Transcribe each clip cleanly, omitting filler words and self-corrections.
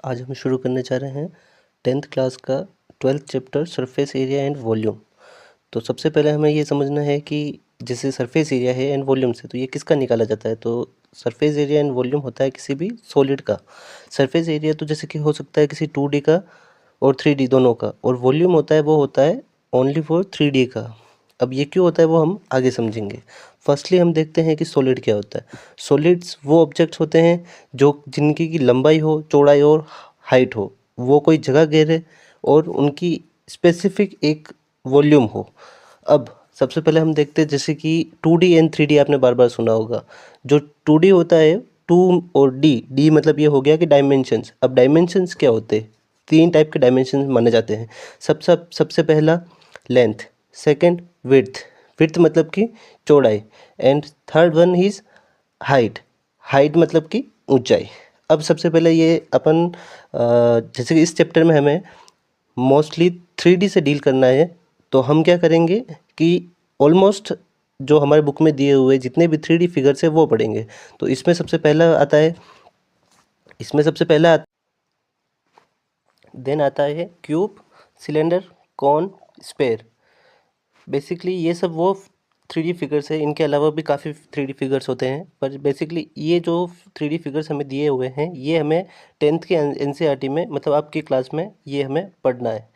आज हम शुरू करने जा रहे हैं 10th क्लास का 12th chapter surface area and volume. तो सबसे पहले हमें ये समझना है कि जैसे सरफेस एरिया है एंड वॉल्यूम से, तो ये किसका निकाला जाता है। तो सरफेस एरिया एंड वॉल्यूम होता है किसी भी सॉलिड का। सरफेस एरिया तो जैसे कि हो सकता है किसी 2D का और 3D दोनों का, और वॉल्यूम होता है वो होता है ओनली फॉर 3D का। अब ये क्यों होता है वो हम आगे समझेंगे। फर्स्टली हम देखते हैं कि सॉलिड क्या होता है। सॉलिड्स वो ऑब्जेक्ट्स होते हैं जो जिनकी की लंबाई हो, चौड़ाई और हाइट हो, वो कोई जगह घेरे और उनकी स्पेसिफिक एक वॉल्यूम हो। अब सबसे पहले हम देखते हैं जैसे कि 2D एंड 3D आपने बार बार सुना होगा। जो 2D होता है, 2 और डी मतलब ये हो गया कि डायमेंशंस। अब डायमेंशंस क्या होते हैं, 3 टाइप के डायमेंशंस माने जाते हैं। सबसे पहला लेंथ, सेकंड विड्थ, विड्थ मतलब कि चौड़ाई, and third one is height, height मतलब कि ऊंचाई। अब सबसे पहले ये अपन जैसे कि इस चैप्टर में हमें मोस्टली 3D से डील करना है, तो हम क्या करेंगे कि ऑलमोस्ट जो हमारे बुक में दिए हुए जितने भी 3D फिगर्स है वो पढ़ेंगे। तो इसमें सबसे पहला आता है, देन आता है cube, cylinder, cone, sphere. Basically ये सब वो 3D फिगर्स है। इनके अलावा भी काफ़ी 3D फिगर्स होते हैं, पर बेसिकली ये जो 3D फिगर्स हमें दिए हुए हैं ये हमें 10th के NCERT में, मतलब आपकी क्लास में ये हमें पढ़ना है।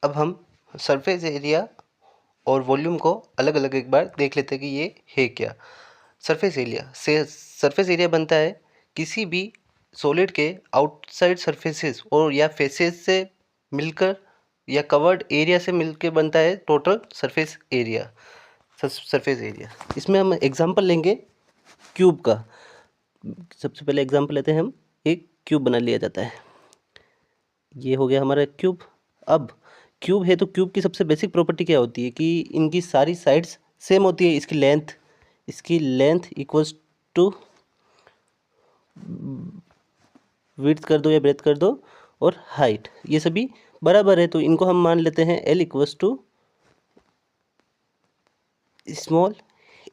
अब हम सरफेस एरिया और वॉल्यूम को अलग अलग एक बार देख लेते हैं कि ये है क्या। सरफेस एरिया से सरफेस एरिया बनता है किसी भी सॉलिड के आउटसाइड सरफेसेस और या फेसेस से मिलकर या कवर्ड एरिया से मिलकर बनता है टोटल सरफेस एरिया। इसमें हम एग्जांपल लेंगे क्यूब का। सबसे पहले एग्जांपल लेते हैं हम, एक क्यूब बना लिया जाता है। ये हो गया हमारा क्यूब। अब क्यूब है तो क्यूब की सबसे बेसिक प्रॉपर्टी क्या होती है कि इनकी सारी साइड्स सेम होती है। इसकी लेंथ इक्वल्स टू विड्थ कर दो या ब्रेथ कर दो, और हाइट, ये सभी बराबर है। तो इनको हम मान लेते हैं L equals to small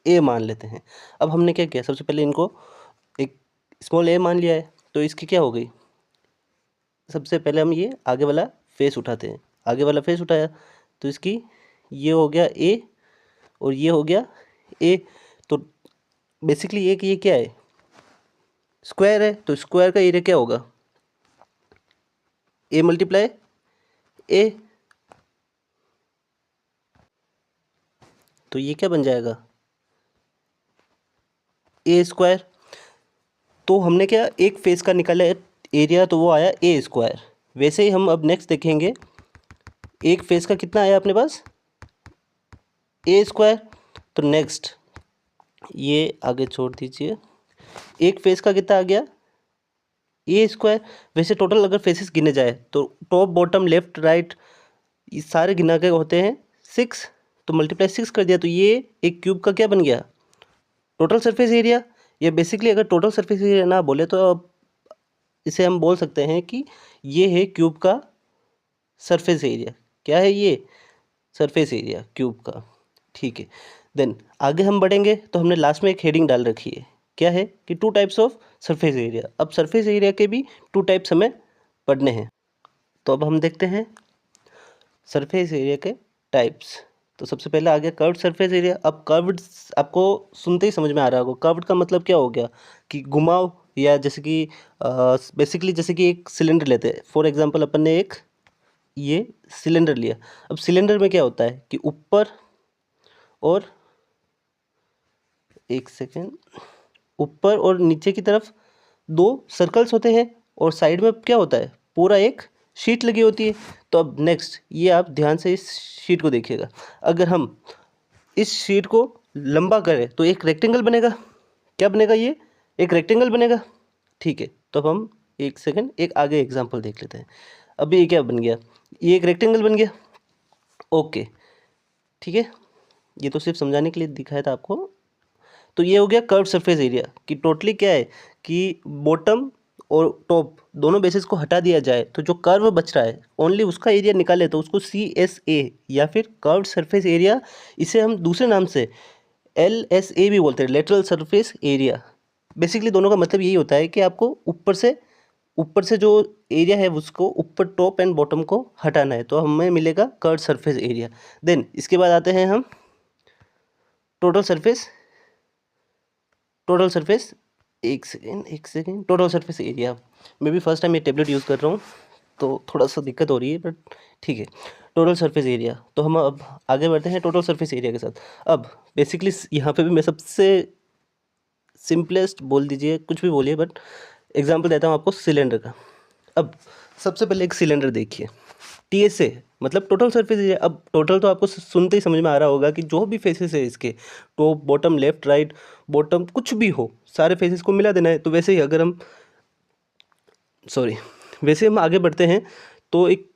a मान लेते हैं। अब हमने क्या किया, सबसे पहले इनको एक स्मॉल a मान लिया है, तो इसकी क्या हो गई, सबसे पहले हम ये आगे वाला फेस उठाते हैं। आगे वाला फेस उठाया तो इसकी ये हो गया a और ये हो गया a। तो बेसिकली ये क्या है, स्क्वायर है, तो स्क्वायर का एरिया क्या होगा, a मल्टीप्लाई a। तो ये क्या बन जाएगा, ए स्क्वायर। तो हमने क्या एक फेस का निकाला एरिया, तो वो आया ए स्क्वायर। वैसे ही हम अब नेक्स्ट देखेंगे, एक फेस का कितना आया अपने पास, ए स्क्वायर। तो नेक्स्ट ये आगे छोड़ दीजिए, एक फेस का कितना आ गया, ए स्क्वायर। वैसे टोटल अगर फेसेस गिने जाए तो टॉप बॉटम लेफ्ट राइट ये सारे गिना के होते हैं 6। तो मल्टीप्लाई 6 कर दिया, तो ये एक क्यूब का क्या बन गया, टोटल सरफेस एरिया। ये बेसिकली अगर टोटल सरफेस एरिया ना बोले तो अब इसे हम बोल सकते हैं कि ये है क्यूब का सरफेस एरिया। क्या है ये, सरफेस एरिया क्यूब का। ठीक है, देन आगे हम बढ़ेंगे तो हमने लास्ट में एक हेडिंग डाल रखी है, क्या है कि 2 टाइप्स ऑफ सरफेस एरिया। अब सरफेस एरिया के भी 2 टाइप्स हमें पढ़ने हैं। तो अब हम देखते हैं सरफेस एरिया के टाइप्स। तो सबसे पहले आ गया कर्व्ड सरफेस एरिया। अब कर्व्ड आपको सुनते ही समझ में आ रहा होगा, कर्व्ड का मतलब क्या हो गया कि घुमाव, या जैसे कि बेसिकली जैसे कि एक सिलेंडर लेते हैं। फॉर एग्जांपल अपन ने एक ये सिलेंडर लिया। अब सिलेंडर में क्या होता है कि ऊपर और एक सेकेंड, ऊपर और नीचे की तरफ 2 सर्कल्स होते हैं, और साइड में क्या होता है, पूरा एक शीट लगी होती है। तो अब नेक्स्ट ये आप ध्यान से इस शीट को देखिएगा। अगर हम इस शीट को लंबा करें तो एक रेक्टेंगल बनेगा। क्या बनेगा, ये एक रेक्टेंगल बनेगा। ठीक है, तो अब हम एक सेकेंड एक आगे एग्जांपल देख लेते हैं। अभी ये क्या बन गया, ये एक रेक्टेंगल बन गया। ओके ठीक है, ये तो सिर्फ समझाने के लिए दिखाया था आपको। तो ये हो गया कर्व सरफेस एरिया कि टोटली क्या है कि बॉटम और टॉप दोनों बेसिस को हटा दिया जाए तो जो कर्व बच रहा है ओनली उसका एरिया निकाले तो उसको CSA या फिर कर्व सरफेस एरिया, इसे हम दूसरे नाम से LSA भी बोलते हैं, लेटरल सरफेस एरिया। बेसिकली दोनों का मतलब यही होता है कि आपको ऊपर से जो एरिया है उसको ऊपर टॉप एंड बॉटम को हटाना है, तो हमें मिलेगा कर्व सरफेस एरिया। देन इसके बाद आते हैं हम टोटल सरफेस एक सेकेंड टोटल सरफेस एरिया। मैं भी फर्स्ट टाइम ये टेबलेट यूज़ कर रहा हूँ तो थोड़ा सा दिक्कत हो रही है, बट ठीक है। टोटल सरफेस एरिया, तो हम अब आगे बढ़ते हैं टोटल सरफेस एरिया के साथ। अब बेसिकली यहाँ पे भी मैं सबसे सिंपलेस्ट बोल दीजिए, कुछ भी बोलिए, बट एग्जांपल देता हूँ आपको सिलेंडर का। अब सबसे पहले एक सिलेंडर देखिए, टीएसए मतलब टोटल सरफेस एरिया। अब टोटल तो आपको सुनते ही समझ में आ रहा होगा कि जो भी फेसेस है इसके, top bottom left right bottom कुछ भी हो, सारे फेसेस को मिला देना है। तो वैसे ही अगर हम वैसे हम आगे बढ़ते हैं तो एक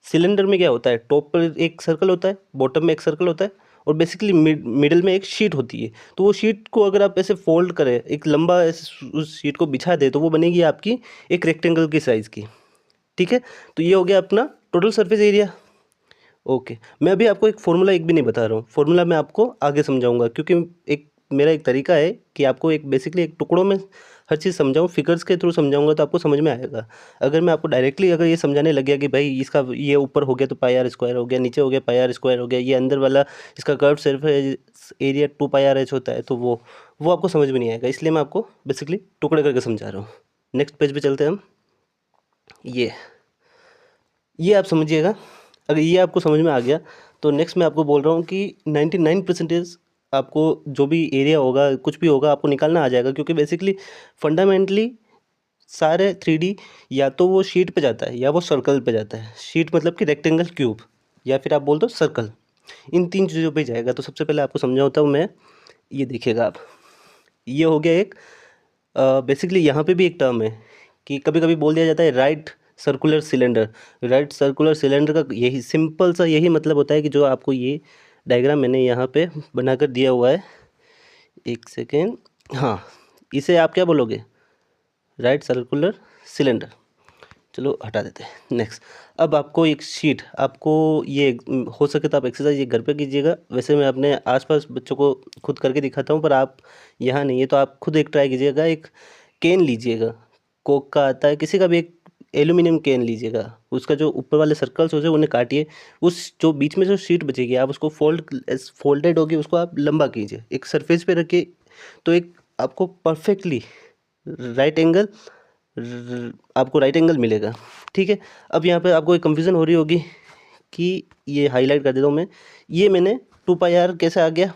सिलेंडर में क्या होता है, टॉप पर एक सर्कल होता है, बॉटम में एक सर्कल होता है, और बेसिकली मिडल में एक शीट होती है। तो वो शीट को अगर आप ऐसे फोल्ड करें, एक लंबा उस शीट को बिछा दे, तो वो बनेगी आपकी एक रेक्टेंगल की साइज़ की। ठीक है, तो ये हो गया अपना टोटल सरफेस एरिया। ओके, मैं अभी आपको एक फार्मूला एक भी नहीं बता रहा हूँ, फार्मूला मैं आपको आगे समझाऊंगा, क्योंकि मेरा एक तरीका है कि आपको एक बेसिकली एक टुकड़ों में हर चीज़ समझाऊँ, फिगर्स के थ्रू समझाऊंगा तो आपको समझ में आएगा। अगर मैं आपको डायरेक्टली अगर ये समझाने लग गया कि भाई इसका ये ऊपर हो गया तो पाई आर स्क्वायर हो गया, नीचे हो गया पाई आर स्क्वायर हो गया, ये अंदर वाला इसका कर्व सरफेस एरिया 2 πr/h होता है, तो वो आपको समझ में नहीं आएगा। इसलिए मैं आपको बेसिकली टुकड़े करके समझा रहा हूँ। नेक्स्ट पेज पे चलते हैं हम। ये आप समझिएगा, अगर ये आपको समझ में आ गया तो नेक्स्ट मैं आपको बोल रहा हूँ कि 99% आपको जो भी एरिया होगा, कुछ भी होगा, आपको निकालना आ जाएगा, क्योंकि बेसिकली फंडामेंटली सारे 3D या तो वो शीट पे जाता है या वो सर्कल पे जाता है। शीट मतलब कि रेक्टेंगल, क्यूब, या फिर आप बोल दो सर्कल, इन 3 चीज़ों पे जाएगा। तो सबसे पहले आपको समझाता हूँ मैं, ये देखिएगा आप, ये हो गया एक बेसिकली यहाँ पे भी एक टर्म है कि कभी कभी बोल दिया जाता है right circular cylinder. Right circular cylinder का यही सिंपल सा यही मतलब होता है कि जो आपको ये डायग्राम मैंने यहाँ पे बनाकर दिया हुआ है, एक सेकेंड, हाँ, इसे आप क्या बोलोगे, राइट सर्कुलर सिलेंडर। चलो हटा देते हैं। नेक्स्ट, अब आपको एक शीट, आपको ये हो सके तो आप एक्सरसाइज ये घर पे कीजिएगा। वैसे मैं अपने आसपास बच्चों को खुद करके दिखाता हूँ, पर आप यहाँ नहीं है तो आप खुद एक ट्राई कीजिएगा। एक केन लीजिएगा, कोक का आता है, किसी का भी एक एल्यूमिनियम केन लीजिएगा, उसका जो ऊपर वाले सर्कल्स होते हैं उन्हें काटिए, उस जो बीच में जो शीट बचेगी आप उसको फोल्डेड होगी उसको आप लंबा कीजिए, एक सरफेस पे रखिए, तो एक आपको परफेक्टली राइट एंगल आपको राइट एंगल मिलेगा। ठीक है, अब यहाँ पे आपको एक कंफ्यूजन हो रही होगी कि ये हाईलाइट कर देता हूँ मैं, ये मैंने 2 πr कैसे आ गया,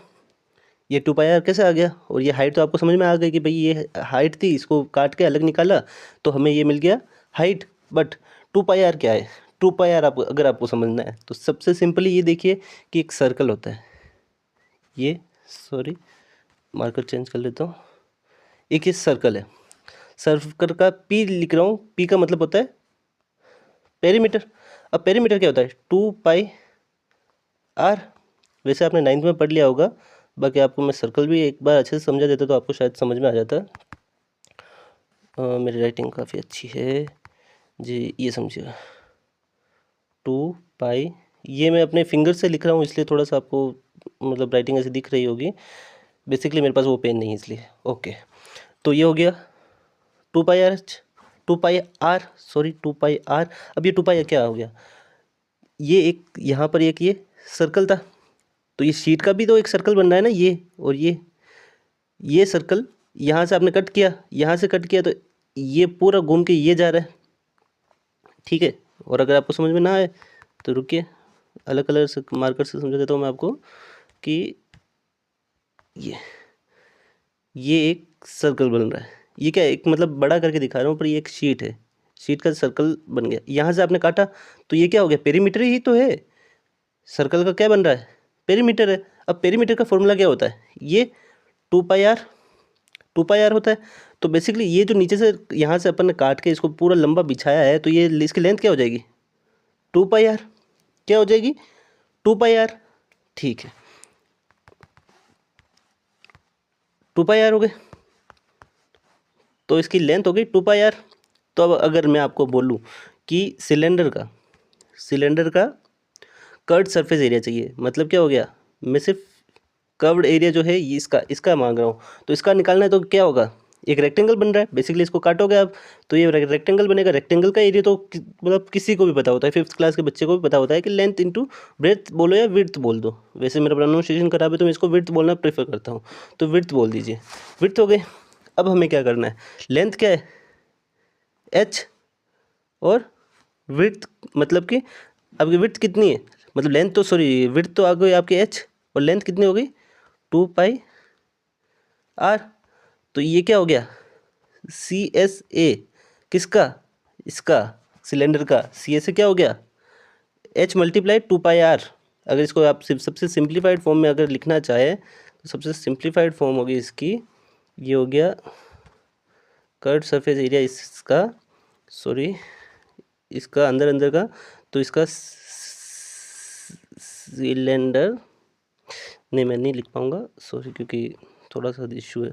ये 2 πr कैसे आ गया, और ये हाइट तो आपको समझ में आ गई कि भाई ये हाइट थी, इसको काट के अलग निकाला तो हमें ये मिल गया हाइट। बट 2 πr क्या है, 2 πr आप अगर आपको समझना है तो सबसे सिंपली ये देखिए कि एक सर्कल होता है, ये सॉरी मार्कर चेंज कर लेता हूँ, एक ये सर्कल है, सर्कल का पी लिख रहा हूँ, पी का मतलब होता है पेरीमीटर। अब पेरीमीटर क्या होता है, 2 πr। वैसे आपने 9th में पढ़ लिया होगा, बाकी आपको मैं सर्कल भी एक बार अच्छे से समझा देता तो आपको शायद समझ में आ जाता। मेरी राइटिंग काफ़ी अच्छी है जी, ये समझिएगा 2 π, ये मैं अपने फिंगर से लिख रहा हूँ इसलिए थोड़ा सा आपको मतलब राइटिंग ऐसी दिख रही होगी, बेसिकली मेरे पास वो पेन नहीं है इसलिए। ओके, तो ये हो गया 2 πr, 2 πr सॉरी 2 πr। अब ये 2 π क्या हो गया, ये एक यहाँ पर एक ये सर्कल था, तो ये शीट का भी तो एक सर्कल बन रहा है ना, ये और ये सर्कल यहाँ से आपने कट किया, यहाँ से कट किया, तो ये पूरा घूम के ये जा रहा है। ठीक है, और अगर आपको समझ में ना आए तो रुकिए, अलग कलर से मार्कर से समझा देता हूँ मैं आपको कि ये एक सर्कल बन रहा है, ये क्या है, एक मतलब बड़ा करके दिखा रहा हूँ, पर ये एक शीट है, शीट का सर्कल बन गया, यहाँ से आपने काटा तो ये क्या हो गया, पेरीमीटर ही तो है, सर्कल का क्या बन रहा है, पेरीमीटर है। अब पेरीमीटर का फॉर्मूला क्या होता है, ये 2 πr होता है। तो बेसिकली ये जो नीचे से यहाँ से अपन ने काट के इसको पूरा लंबा बिछाया है, तो ये इसकी लेंथ क्या हो जाएगी, 2 πr, क्या हो जाएगी 2 πr। ठीक है, 2 πr हो गए, तो इसकी लेंथ हो गई 2 πr। तो अब अगर मैं आपको बोलूँ कि सिलेंडर का कर्व्ड सरफेस एरिया चाहिए, मतलब क्या हो गया, मैं सिर्फ कर्व्ड एरिया जो है ये इसका मांग रहा हूँ, तो इसका निकालना है तो क्या होगा, एक रेक्टेंगल बन रहा है, बेसिकली इसको काटोगे आप तो ये रेक्टेंगल बनेगा। रेक्टेंगल का एरिया तो मतलब किसी को भी पता होता है, 5th क्लास के बच्चे को भी पता होता है कि लेंथ इंटू ब्रेथ बोलो या विड्थ बोल दो। वैसे मेरा प्रोनाउंसिएशन खराब है तो मैं इसको विड्थ बोलना प्रेफर करता हूँ, तो विड्थ बोल दीजिए। विड्थ हो गई। अब हमें क्या करना है, लेंथ क्या है h, और विड्थ मतलब कि आपकी विड्थ कितनी है, मतलब लेंथ तो सॉरी विड्थ तो आ गई आपकी h, और लेंथ कितनी हो गई 2πr। तो ये क्या हो गया CSA, किसका, इसका सिलेंडर का। CSA क्या हो गया h मल्टीप्लाई 2πr। अगर इसको आप सबसे सिंप्लीफाइड फॉर्म में अगर लिखना चाहे तो सबसे सिंप्लीफाइड फॉर्म होगी इसकी, ये हो गया कर्व्ड सरफेस एरिया इसका, सॉरी इसका अंदर अंदर का, तो इसका सिलेंडर, नहीं मैं नहीं लिख पाऊँगा सॉरी, क्योंकि थोड़ा सा इशू है।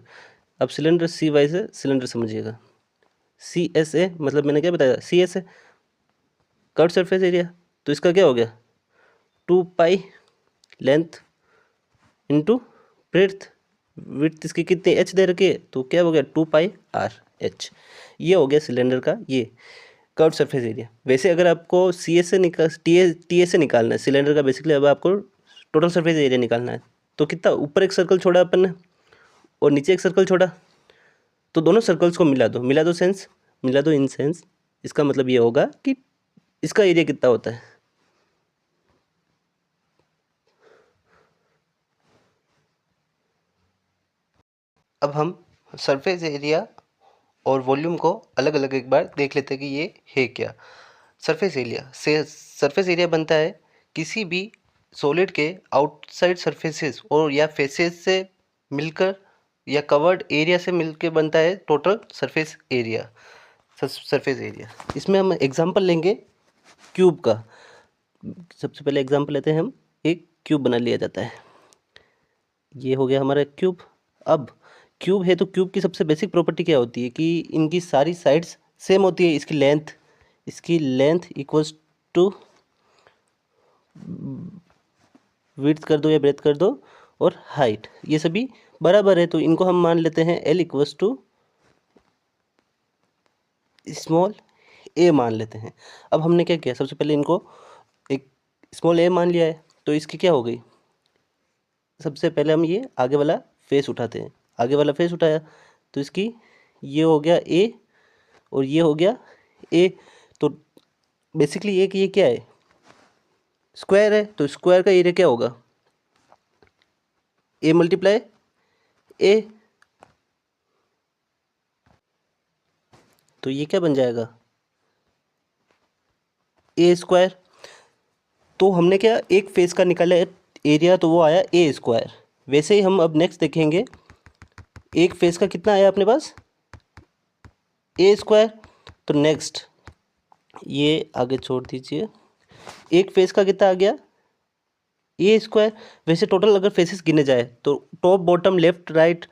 अब सिलेंडर CY से सिलेंडर समझिएगा। CSA मतलब मैंने क्या बताया, CSA कर्व्ड सरफेस एरिया, तो इसका क्या हो गया 2π लेंथ इंटू ब्रेड्थ, विड्थ इसकी कितनी h दे रखी है, तो क्या हो गया 2πr/h। ये हो गया सिलेंडर का ये कर्व्ड सरफेस एरिया। वैसे अगर आपको CSA निकाल TSA निकालना है सिलेंडर का, बेसिकली अब आपको टोटल सरफेस एरिया निकालना है, तो कितना ऊपर एक सर्कल छोड़ा अपन ने और नीचे एक सर्कल छोड़ा, तो दोनों सर्कल्स को मिला दो मिला दो इन सेंस, इसका मतलब ये होगा कि इसका एरिया कितना होता है। अब हम सरफेस एरिया और वॉल्यूम को अलग अलग एक बार देख लेते हैं कि ये है क्या। सरफेस एरिया से सरफेस एरिया बनता है किसी भी सॉलिड के आउटसाइड सरफेसेस और या फेसेस से मिलकर या कवर्ड एरिया से मिलकर बनता है टोटल सरफेस एरिया। इसमें हम एग्जांपल लेंगे क्यूब का। सबसे पहले एग्जांपल लेते हैं हम, एक क्यूब बना लिया जाता है, ये हो गया हमारा क्यूब। अब क्यूब है तो क्यूब की सबसे बेसिक प्रॉपर्टी क्या होती है कि इनकी सारी साइड्स सेम होती है। इसकी लेंथ इक्वल्स टू विड्थ कर दो या ब्रेथ कर दो, और हाइट ये सभी बराबर है, तो इनको हम मान लेते हैं L equals to small a मान लेते हैं। अब हमने क्या किया, सबसे पहले इनको एक स्मॉल a मान लिया है, तो इसकी क्या हो गई, सबसे पहले हम ये आगे वाला फेस उठाते हैं। आगे वाला फेस उठाया तो इसकी ये हो गया a और ये हो गया a, तो बेसिकली ये क्या है स्क्वायर है, तो स्क्वायर का एरिया क्या होगा a मल्टीप्लाई a, तो ये क्या बन जाएगा a स्क्वायर। तो हमने क्या एक फेस का निकाला एरिया, तो वो आया a स्क्वायर। वैसे ही हम अब नेक्स्ट देखेंगे, एक फेस का कितना आया अपने पास a स्क्वायर, तो नेक्स्ट ये आगे छोड़ दीजिए, एक फेस का कितना आ गया ए स्क्वायर। वैसे टोटल अगर फेसेस गिने जाए तो टॉप बॉटम लेफ्ट राइट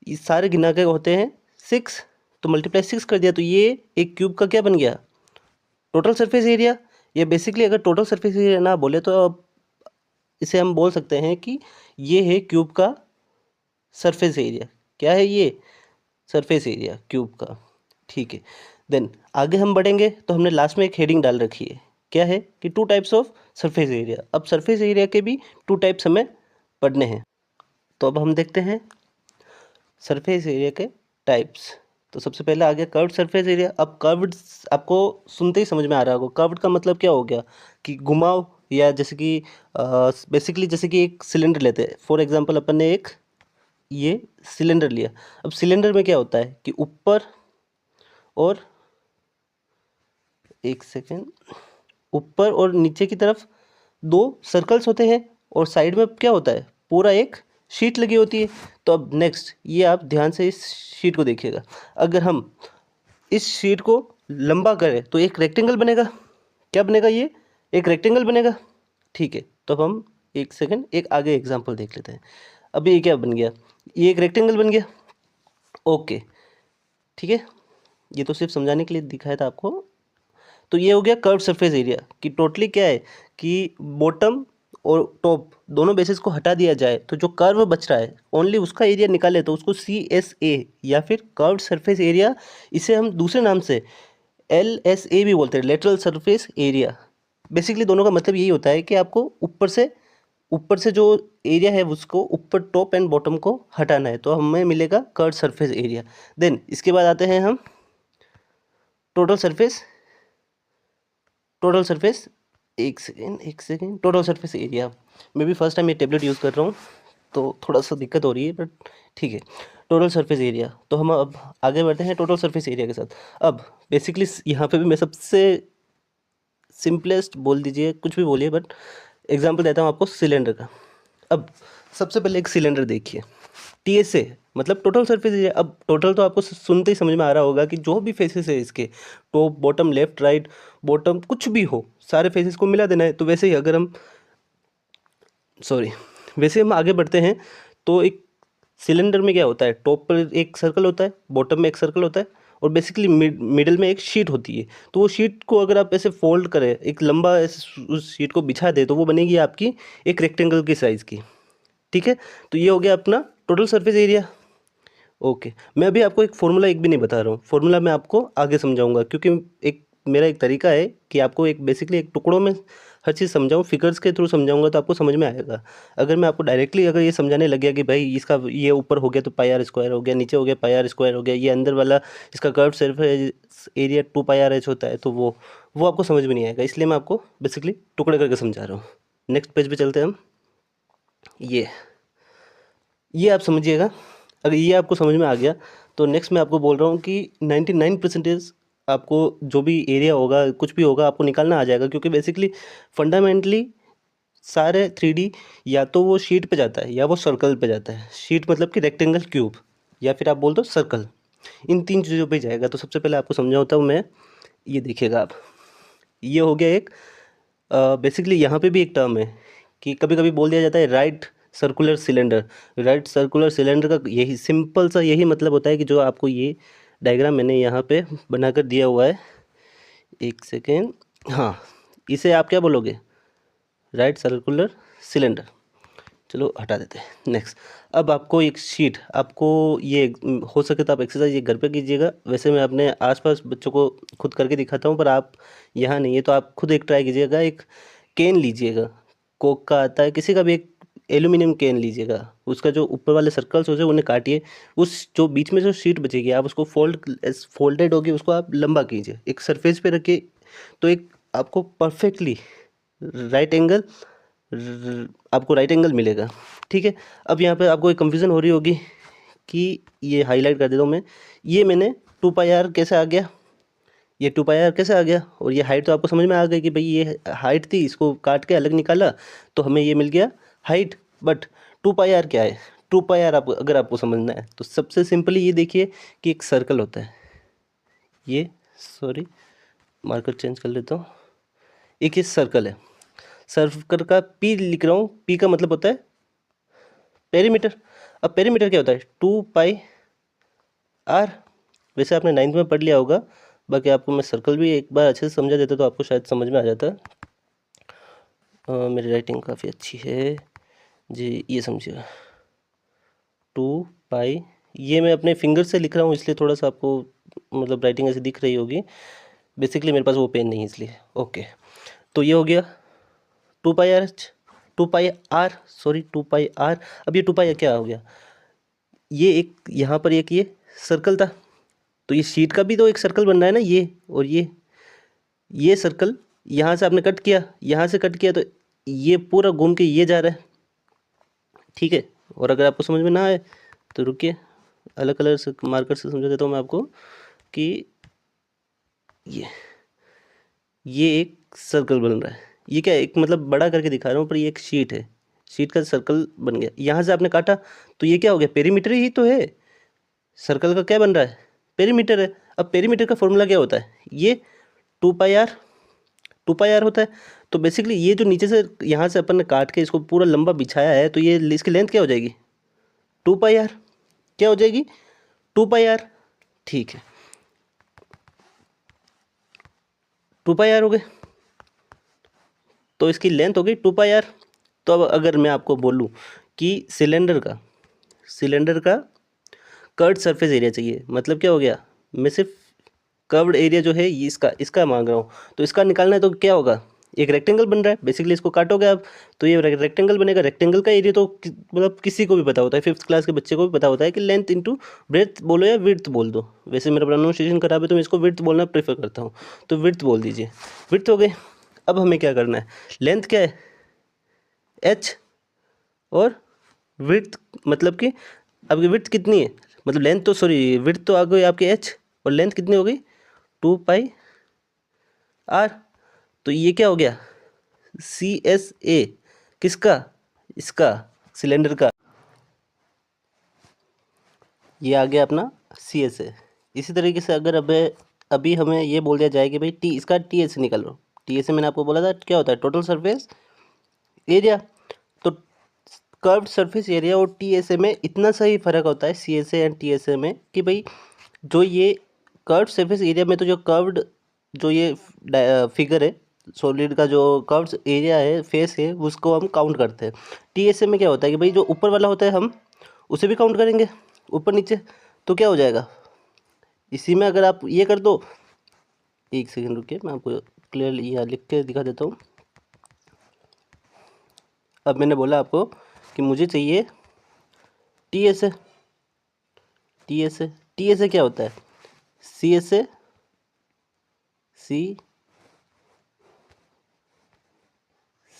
ये सारे गिना के होते हैं 6, तो मल्टीप्लाई 6 कर दिया, तो ये एक क्यूब का क्या बन गया टोटल सरफेस एरिया। ये बेसिकली अगर टोटल सरफेस एरिया ना बोले तो अब इसे हम बोल सकते हैं कि ये है क्यूब का सरफेस एरिया। क्या है ये सरफेस एरिया क्यूब का, ठीक है। देन आगे हम बढ़ेंगे तो हमने लास्ट में एक हेडिंग डाल रखी है, क्या है कि 2 टाइप्स ऑफ सरफेस एरिया। अब सरफेस एरिया के भी 2 टाइप्स हमें पढ़ने हैं, तो अब हम देखते हैं सरफेस एरिया के टाइप्स। तो सबसे पहले आ गया कर्व्ड सरफेस एरिया। अब कर्व्ड आपको सुनते ही समझ में आ रहा होगा, कर्व्ड का मतलब क्या हो गया कि घुमाव, या जैसे कि बेसिकली जैसे कि एक सिलेंडर लेते हैं, फॉर एग्जांपल अपन ने एक ये सिलेंडर लिया। अब सिलेंडर में क्या होता है कि ऊपर और एक सेकेंड, ऊपर और नीचे की तरफ 2 सर्कल्स होते हैं, और साइड में क्या होता है पूरा एक शीट लगी होती है। तो अब नेक्स्ट ये आप ध्यान से इस शीट को देखिएगा, अगर हम इस शीट को लंबा करें तो एक रेक्टेंगल बनेगा। क्या बनेगा, ये एक रेक्टेंगल बनेगा, ठीक है। तो हम एक सेकेंड एक आगे एग्जांपल देख लेते हैं। अब ये क्या बन गया, ये एक रेक्टेंगल बन गया, ओके ठीक है। ये तो सिर्फ समझाने के लिए दिखाया था आपको। तो ये हो गया कर्व सरफेस एरिया कि टोटली क्या है कि बॉटम और टॉप दोनों बेसिस को हटा दिया जाए तो जो कर्व बच रहा है ओनली उसका एरिया निकाले तो उसको CSA या फिर कर्व्ड सरफेस एरिया, इसे हम दूसरे नाम से LSA भी बोलते हैं, लेटरल सरफेस एरिया। बेसिकली दोनों का मतलब यही होता है कि आपको ऊपर से जो एरिया है उसको ऊपर टॉप एंड बॉटम को हटाना है, तो हमें मिलेगा कर्व्ड सरफेस एरिया। देन इसके बाद आते हैं हम टोटल सरफेस एक सेकेंड टोटल सरफेस एरिया। मैं भी फर्स्ट टाइम ये टेबलेट यूज़ कर रहा हूँ तो थोड़ा सा दिक्कत हो रही है, बट ठीक है। टोटल सरफेस एरिया, तो हम अब आगे बढ़ते हैं टोटल सरफेस एरिया के साथ। अब बेसिकली यहाँ पे भी मैं सबसे सिंपलेस्ट बोल दीजिए, कुछ भी बोलिए, बट एग्जांपल देता हूँ आपको सिलेंडर का। अब सबसे पहले एक सिलेंडर देखिए, TSA मतलब टोटल सरफेस एरिया। अब टोटल तो आपको सुनते ही समझ में आ रहा होगा कि जो भी फेसेस है इसके, top bottom left right bottom कुछ भी हो, सारे फेसेस को मिला देना है। तो वैसे ही अगर हम वैसे हम आगे बढ़ते हैं तो एक सिलेंडर में क्या होता है, टॉप पर एक सर्कल होता है, बॉटम में एक सर्कल होता है, और बेसिकली मिडिल में एक शीट होती है। तो वो शीट को अगर आप ऐसे फोल्ड करें, एक लंबा ऐसे उस शीट को बिछा दे, तो वो बनेगी आपकी एक रेक्टेंगल की साइज़ की। ठीक है, तो ये हो गया अपना टोटल सरफेस एरिया। ओके, मैं अभी आपको एक फार्मूला एक भी नहीं बता रहा हूँ, फार्मूला मैं आपको आगे समझाऊंगा, क्योंकि एक मेरा एक तरीका है कि आपको एक बेसिकली एक टुकड़ों में हर चीज़ समझाऊँ, फिगर्स के थ्रू समझाऊंगा तो आपको समझ में आएगा। अगर मैं आपको डायरेक्टली अगर ये समझाने लग गया कि भाई इसका ये ऊपर हो गया तो पाई आर स्क्वायर हो गया, नीचे हो गया पाई आर स्क्वायर हो गया, ये अंदर वाला इसका कर्व सरफेस एरिया 2πr/h होता है, तो वो आपको समझ में नहीं आएगा। इसलिए मैं आपको बेसिकली टुकड़े करके समझा रहा हूँ। नेक्स्ट पेज पे चलते हैं हम। ये आप समझिएगा, अगर ये आपको समझ में आ गया तो नेक्स्ट मैं आपको बोल रहा हूँ कि 99% आपको जो भी एरिया होगा कुछ भी होगा आपको निकालना आ जाएगा, क्योंकि बेसिकली फंडामेंटली सारे 3D या तो वो शीट पे जाता है या वो सर्कल पे जाता है। शीट मतलब कि रेक्टेंगल, क्यूब, या फिर आप बोल दो सर्कल, इन तीन चीज़ों पे जाएगा। तो सबसे पहले आपको समझाता हूँ मैं, ये देखिएगा आप, ये हो गया एक बेसिकली यहाँ पे भी एक टर्म है कि कभी कभी बोल दिया जाता है right circular cylinder. Right circular cylinder का यही सिंपल सा यही मतलब होता है कि जो आपको ये डायग्राम मैंने यहाँ पे बनाकर दिया हुआ है, एक सेकेंड, हाँ, इसे आप क्या बोलोगे, राइट सर्कुलर सिलेंडर। चलो हटा देते हैं। नेक्स्ट, अब आपको एक शीट, आपको ये हो सके तो आप एक्सरसाइज ये घर पे कीजिएगा। वैसे मैं अपने आसपास बच्चों को खुद करके दिखाता हूँ, पर आप यहाँ नहीं है तो आप खुद एक ट्राई कीजिएगा। एक केन लीजिएगा, कोक का आता है, किसी का भी एक एल्यूमिनियम केन लीजिएगा, उसका जो ऊपर वाले सर्कल्स होते हैं उन्हें काटिए, उस जो बीच में जो शीट बचेगी आप उसको फोल्डेड होगी उसको आप लंबा कीजिए, एक सरफेस पे रखिए, तो एक आपको परफेक्टली राइट एंगल आपको राइट एंगल मिलेगा। ठीक है, अब यहाँ पे आपको एक कंफ्यूजन हो रही होगी कि ये हाईलाइट कर देता हूँ मैं, ये मैंने 2πr कैसे आ गया, ये 2πr कैसे आ गया, और ये हाइट तो आपको समझ में आ गई कि भाई ये हाइट थी, इसको काट के अलग निकाला तो हमें ये मिल गया हाइट। बट 2πr क्या है, 2πr आप अगर आपको समझना है तो सबसे सिंपली ये देखिए कि एक सर्कल होता है, ये सॉरी मार्कर चेंज कर लेता हूँ, एक ये सर्कल है, सर्कल का पी लिख रहा हूँ, पी का मतलब होता है पेरीमीटर। अब पेरीमीटर क्या होता है, 2πr। वैसे आपने 9th में पढ़ लिया होगा, बाकी आपको मैं सर्कल भी एक बार अच्छे से समझा देता तो आपको शायद समझ में आ जाता। मेरी राइटिंग काफ़ी अच्छी है जी, ये समझिएगा 2π, ये मैं अपने फिंगर से लिख रहा हूँ इसलिए थोड़ा सा आपको मतलब राइटिंग ऐसी दिख रही होगी, बेसिकली मेरे पास वो पेन नहीं है इसलिए। ओके, तो ये हो गया 2πr, 2πr सॉरी 2πr। अब ये 2πr क्या हो गया, ये एक यहाँ पर एक ये सर्कल था, तो ये शीट का भी तो एक सर्कल बन रहा है ना, ये और ये सर्कल यहाँ से आपने कट किया, यहाँ से कट किया, तो ये पूरा घूम के ये जा रहा है। ठीक है, और अगर आपको समझ में ना आए तो रुकिए, अलग कलर से मार्कर से समझा देता हूँ मैं आपको कि ये एक सर्कल बन रहा है। ये क्या है, एक मतलब बड़ा करके दिखा रहा हूँ, पर ये एक शीट है, शीट का सर्कल बन गया, यहाँ से आपने काटा तो ये क्या हो गया, पेरीमीटर ही तो है, सर्कल का क्या बन रहा है, पेरीमीटर है। अब पेरीमीटर का फॉर्मूला क्या होता है, ये 2πr होता है। तो बेसिकली ये जो नीचे से यहाँ से अपन ने काट के इसको पूरा लंबा बिछाया है, तो ये इसकी लेंथ क्या हो जाएगी, 2πr, क्या हो जाएगी 2πr। ठीक है, 2πr हो गए, तो इसकी लेंथ हो गई 2πr। तो अब अगर मैं आपको बोलूँ कि सिलेंडर का कर्व्ड सरफेस एरिया चाहिए, मतलब क्या हो गया, मैं सिर्फ कर्व्ड एरिया जो है ये इसका मांग रहा हूँ, तो इसका निकालना है तो क्या होगा, एक रेक्टेंगल बन रहा है बेसिकली, इसको काटोगे आप तो ये रेक्टेंगल बनेगा। रेक्टेंगल का एरिया तो मतलब किसी को भी पता होता है, 5th क्लास के बच्चे को भी पता होता है कि लेंथ इंटू ब्रेथ बोलो या विड्थ बोल दो। वैसे मेरा प्रोनाउंसिएशन खराब है तो मैं इसको विड्थ बोलना प्रेफर करता हूँ, तो विड्थ बोल दीजिए। विड्थ हो गई। अब हमें क्या करना है, लेंथ क्या है h, और विड्थ मतलब कि आपकी विड्थ कितनी है, मतलब लेंथ तो सॉरी विड्थ तो आ गई आपकी h, और लेंथ कितनी हो गई 2πr। तो ये क्या हो गया CSA, किसका, इसका सिलेंडर का, ये आ गया अपना CSA। इसी तरीके से अगर अब अभी हमें ये बोल दिया जाए कि भाई इसका TSA निकालो। TSA मैंने आपको बोला था क्या होता है, टोटल सरफेस एरिया। तो कर्व्ड सरफेस एरिया और TSA में इतना सा ही फ़र्क होता है CSA एंड TSA में, कि भाई जो ये कर्व्ड सरफेस एरिया में तो जो कर्व्ड जो ये फिगर है सॉलिड का, जो कर्व्ड एरिया है फेस है, उसको हम काउंट करते हैं। TSA में क्या होता है कि भाई जो ऊपर वाला होता है हम उसे भी काउंट करेंगे ऊपर नीचे, तो क्या हो जाएगा इसी में अगर आप ये कर दो, एक सेकंड रुकिए मैं आपको क्लियरली यहाँ लिख के दिखा देता हूँ। अब मैंने बोला आपको कि मुझे चाहिए TSA। TSA क्या होता है, CSA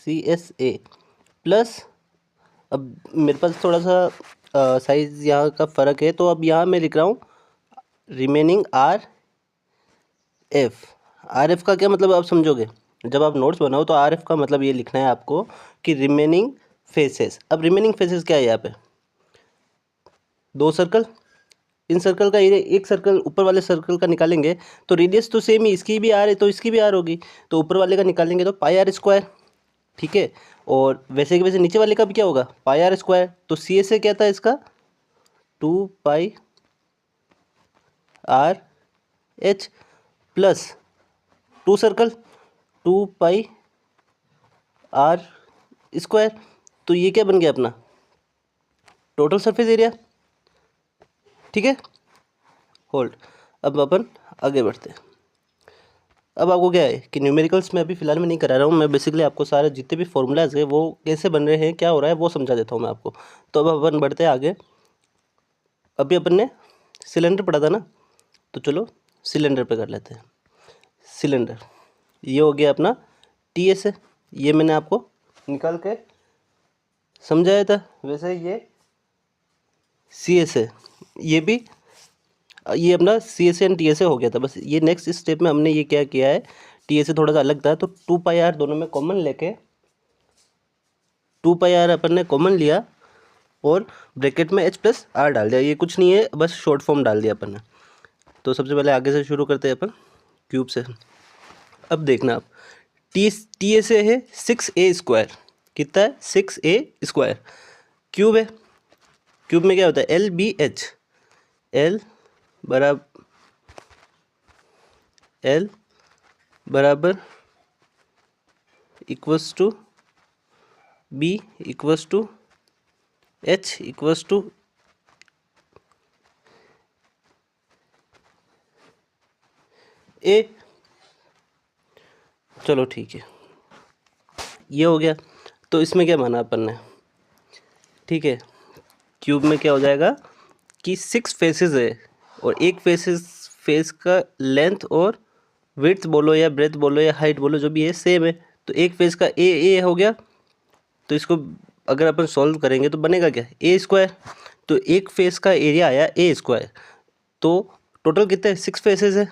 CSA प्लस, अब मेरे पास थोड़ा सा साइज़ यहाँ का फ़र्क है, तो अब यहाँ मैं लिख रहा हूँ रिमेनिंग RF का क्या मतलब आप समझोगे, जब आप नोट्स बनाओ तो RF का मतलब ये लिखना है आपको कि रिमेनिंग फेसेस। अब रिमेनिंग फेसेस क्या है यहाँ पे, 2 सर्कल, इन सर्कल का एरिया, एक सर्कल ऊपर वाले सर्कल का निकालेंगे तो रेडियस तो सेम ही, इसकी भी R है तो इसकी भी R होगी, तो ऊपर वाले का निकालेंगे तो πr², ठीक है। और वैसे कि वैसे नीचे वाले का भी क्या होगा πr²। तो CSA क्या था इसका 2πr h plus 2 circle 2πr²। तो ये क्या बन गया अपना टोटल सरफेस एरिया, ठीक है। होल्ड। अब अपन आगे बढ़ते हैं। अब आपको क्या है कि न्यूमेरिकल्स में अभी फ़िलहाल मैं नहीं करा रहा हूँ, मैं बेसिकली आपको सारे जितने भी फॉर्मूलाज है वो कैसे बन रहे हैं, क्या हो रहा है वो समझा देता हूँ मैं आपको। तो अब अपन बढ़ते हैं आगे। अभी अपन ने सिलेंडर पढ़ा था ना, तो चलो सिलेंडर पे कर लेते हैं। सिलेंडर ये हो गया अपना TSA, ये मैंने आपको निकाल के समझाया था। वैसे ये CSA, ये भी ये अपना CSA एंड TSA हो गया था। बस ये नेक्स्ट स्टेप में हमने ये क्या किया है, TSA थोड़ा सा अलग था तो 2πr दोनों में कॉमन लेके 2πr अपन ने कॉमन लिया और ब्रैकेट में h+r डाल दिया। ये कुछ नहीं है, बस शॉर्ट फॉर्म डाल दिया अपन ने। तो सबसे पहले आगे से शुरू करते हैं अपन क्यूब से। अब देखना आप TSA है 6a², कितना है 6a²। क्यूब है, क्यूब में क्या होता है LBH, L बराबर equals to B equals to H equals to A। चलो ठीक है, ये हो गया। तो इसमें क्या माना अपन ने, ठीक है। क्यूब में क्या हो जाएगा कि 6 फेसेस है और एक फेस का लेंथ और विड्थ बोलो या ब्रेथ बोलो या हाइट बोलो जो भी है सेम है। तो एक फेस का ए हो गया, तो इसको अगर अपन सॉल्व करेंगे तो बनेगा क्या A²। तो एक फेस का एरिया आया A², तो टोटल कितने 6 फेसेस है,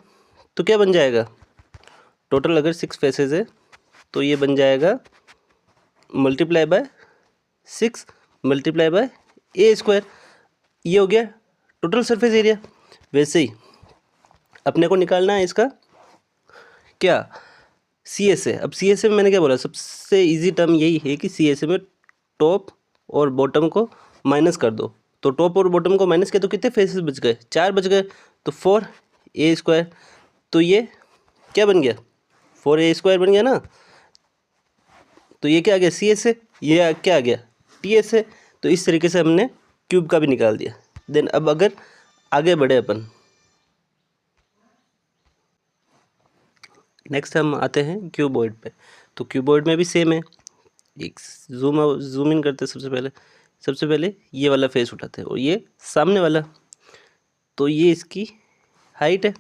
तो क्या बन जाएगा टोटल, अगर 6 फेसेस है तो ये बन जाएगा multiply by 6 multiply by A²। ये हो गया टोटल सरफेस एरिया। वैसे ही अपने को निकालना है इसका क्या CSA। अब CSA में मैंने क्या बोला, सबसे इजी टर्म यही है कि CSA में टॉप और बॉटम को माइनस कर दो। तो टॉप और बॉटम को माइनस किया तो कितने फेसेस बच गए, 4 बच गए, तो 4a²। तो ये क्या बन गया 4a² बन गया ना। तो ये क्या आ गया सी एस है, ये क्या आ गया टी एस है। तो इस तरीके से हमने क्यूब का भी निकाल दिया। देन अब अगर आगे बढ़े अपन, नेक्स्ट हम आते हैं क्यूबॉइड पे। तो क्यूबॉइड में भी सेम है, एक जूम इन करते हैं। सबसे पहले ये वाला फेस उठाते हैं और ये सामने वाला, तो ये इसकी हाइट है,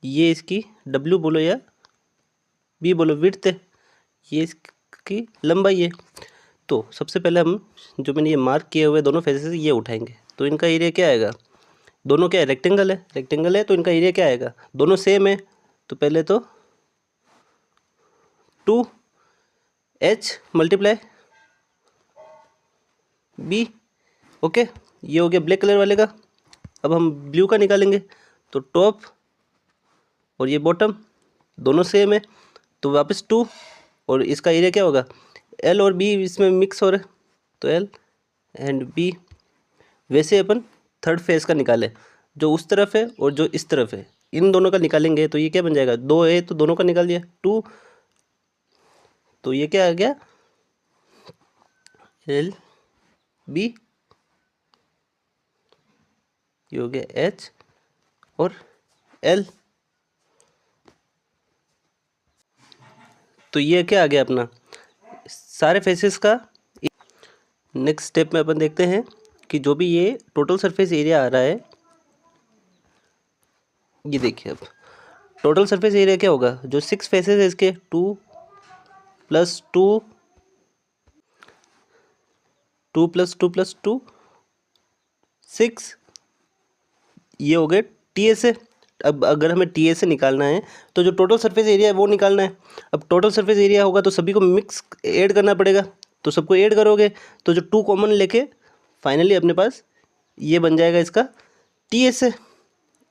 ये इसकी डब्ल्यू बोलो या बी बोलो विड्थ है, ये इसकी लंबाई है। तो सबसे पहले हम जो मैंने ये मार्क किए हुए दोनों फेसेस ये उठाएंगे, तो इनका एरिया क्या आएगा, दोनों क्या है रेक्टेंगल है, तो इनका एरिया क्या आएगा, दोनों सेम है। तो पहले तो 2h मल्टीप्लाई बी, ओके, ये हो गया ब्लैक कलर वाले का। अब हम ब्लू का निकालेंगे, तो टॉप और ये बॉटम दोनों सेम है, तो वापस 2, और इसका एरिया क्या होगा, एल और बी इसमें मिक्स हो रहे, तो एल एंड बी। वैसे अपन थर्ड फेस का निकाले, जो उस तरफ है और जो इस तरफ है, इन दोनों का निकालेंगे। तो ये क्या बन जाएगा, 2 है तो दोनों का निकाल दिया 2, तो ये क्या आ गया एल बी, ये हो गया एच और एल। तो ये क्या आ गया अपना सारे फेसेस का। नेक्स्ट स्टेप में अपन देखते हैं कि जो भी ये टोटल सरफेस एरिया आ रहा है, ये देखिए अब टोटल सरफेस एरिया क्या होगा, जो 6 फेसेस है इसके 2 + 2 2 + 2 + 2 6, ये हो गए टी एस ए। अब अगर हमें टी एस ए निकालना है तो जो टोटल सरफेस एरिया है वो निकालना है। अब टोटल सरफेस एरिया होगा तो सभी को मिक्स ऐड करना पड़ेगा, तो सबको ऐड करोगे तो जो 2 कॉमन लेके फाइनली अपने पास ये बन जाएगा इसका टी एस ए,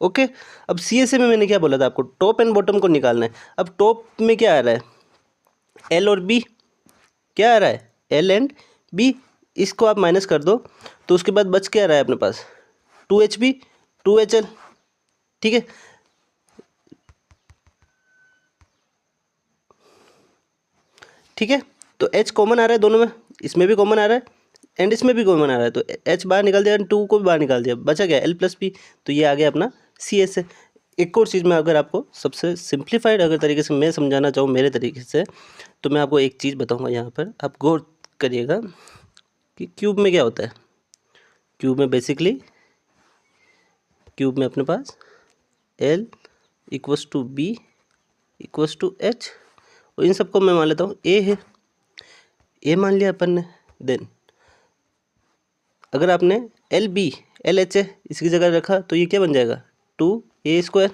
ओके। अब सी एस ए में मैंने क्या बोला था आपको, टॉप एंड बॉटम को निकालना है। अब टॉप में क्या आ रहा है, एल और बी, क्या आ रहा है एल एंड बी, इसको आप माइनस कर दो, तो उसके बाद बच क्या आ रहा है अपने पास 2HB 2HL, ठीक है। ठीक है, तो H कॉमन आ रहा है दोनों में, इसमें भी कॉमन आ रहा है एंड इसमें भी कॉमन आ रहा है, तो H बाहर निकाल दिया, 2 को भी बाहर निकाल दिया, बचा गया L + B, तो ये आ गया अपना CS है। एक और चीज़ में अगर आपको सबसे सिंप्लीफाइड अगर तरीके से मैं समझाना चाहूँ मेरे तरीके से, तो मैं आपको एक चीज़ बताऊँगा, यहाँ पर आप गौर करिएगा कि क्यूब में क्या होता है। क्यूब में बेसिकली क्यूब में अपने पास L = B = H, और इन सबको मैं मान लेता हूँ A है, A मान लिया अपन ने। देन अगर आपने LB LH इसकी जगह रखा तो ये क्या बन जाएगा 2A²।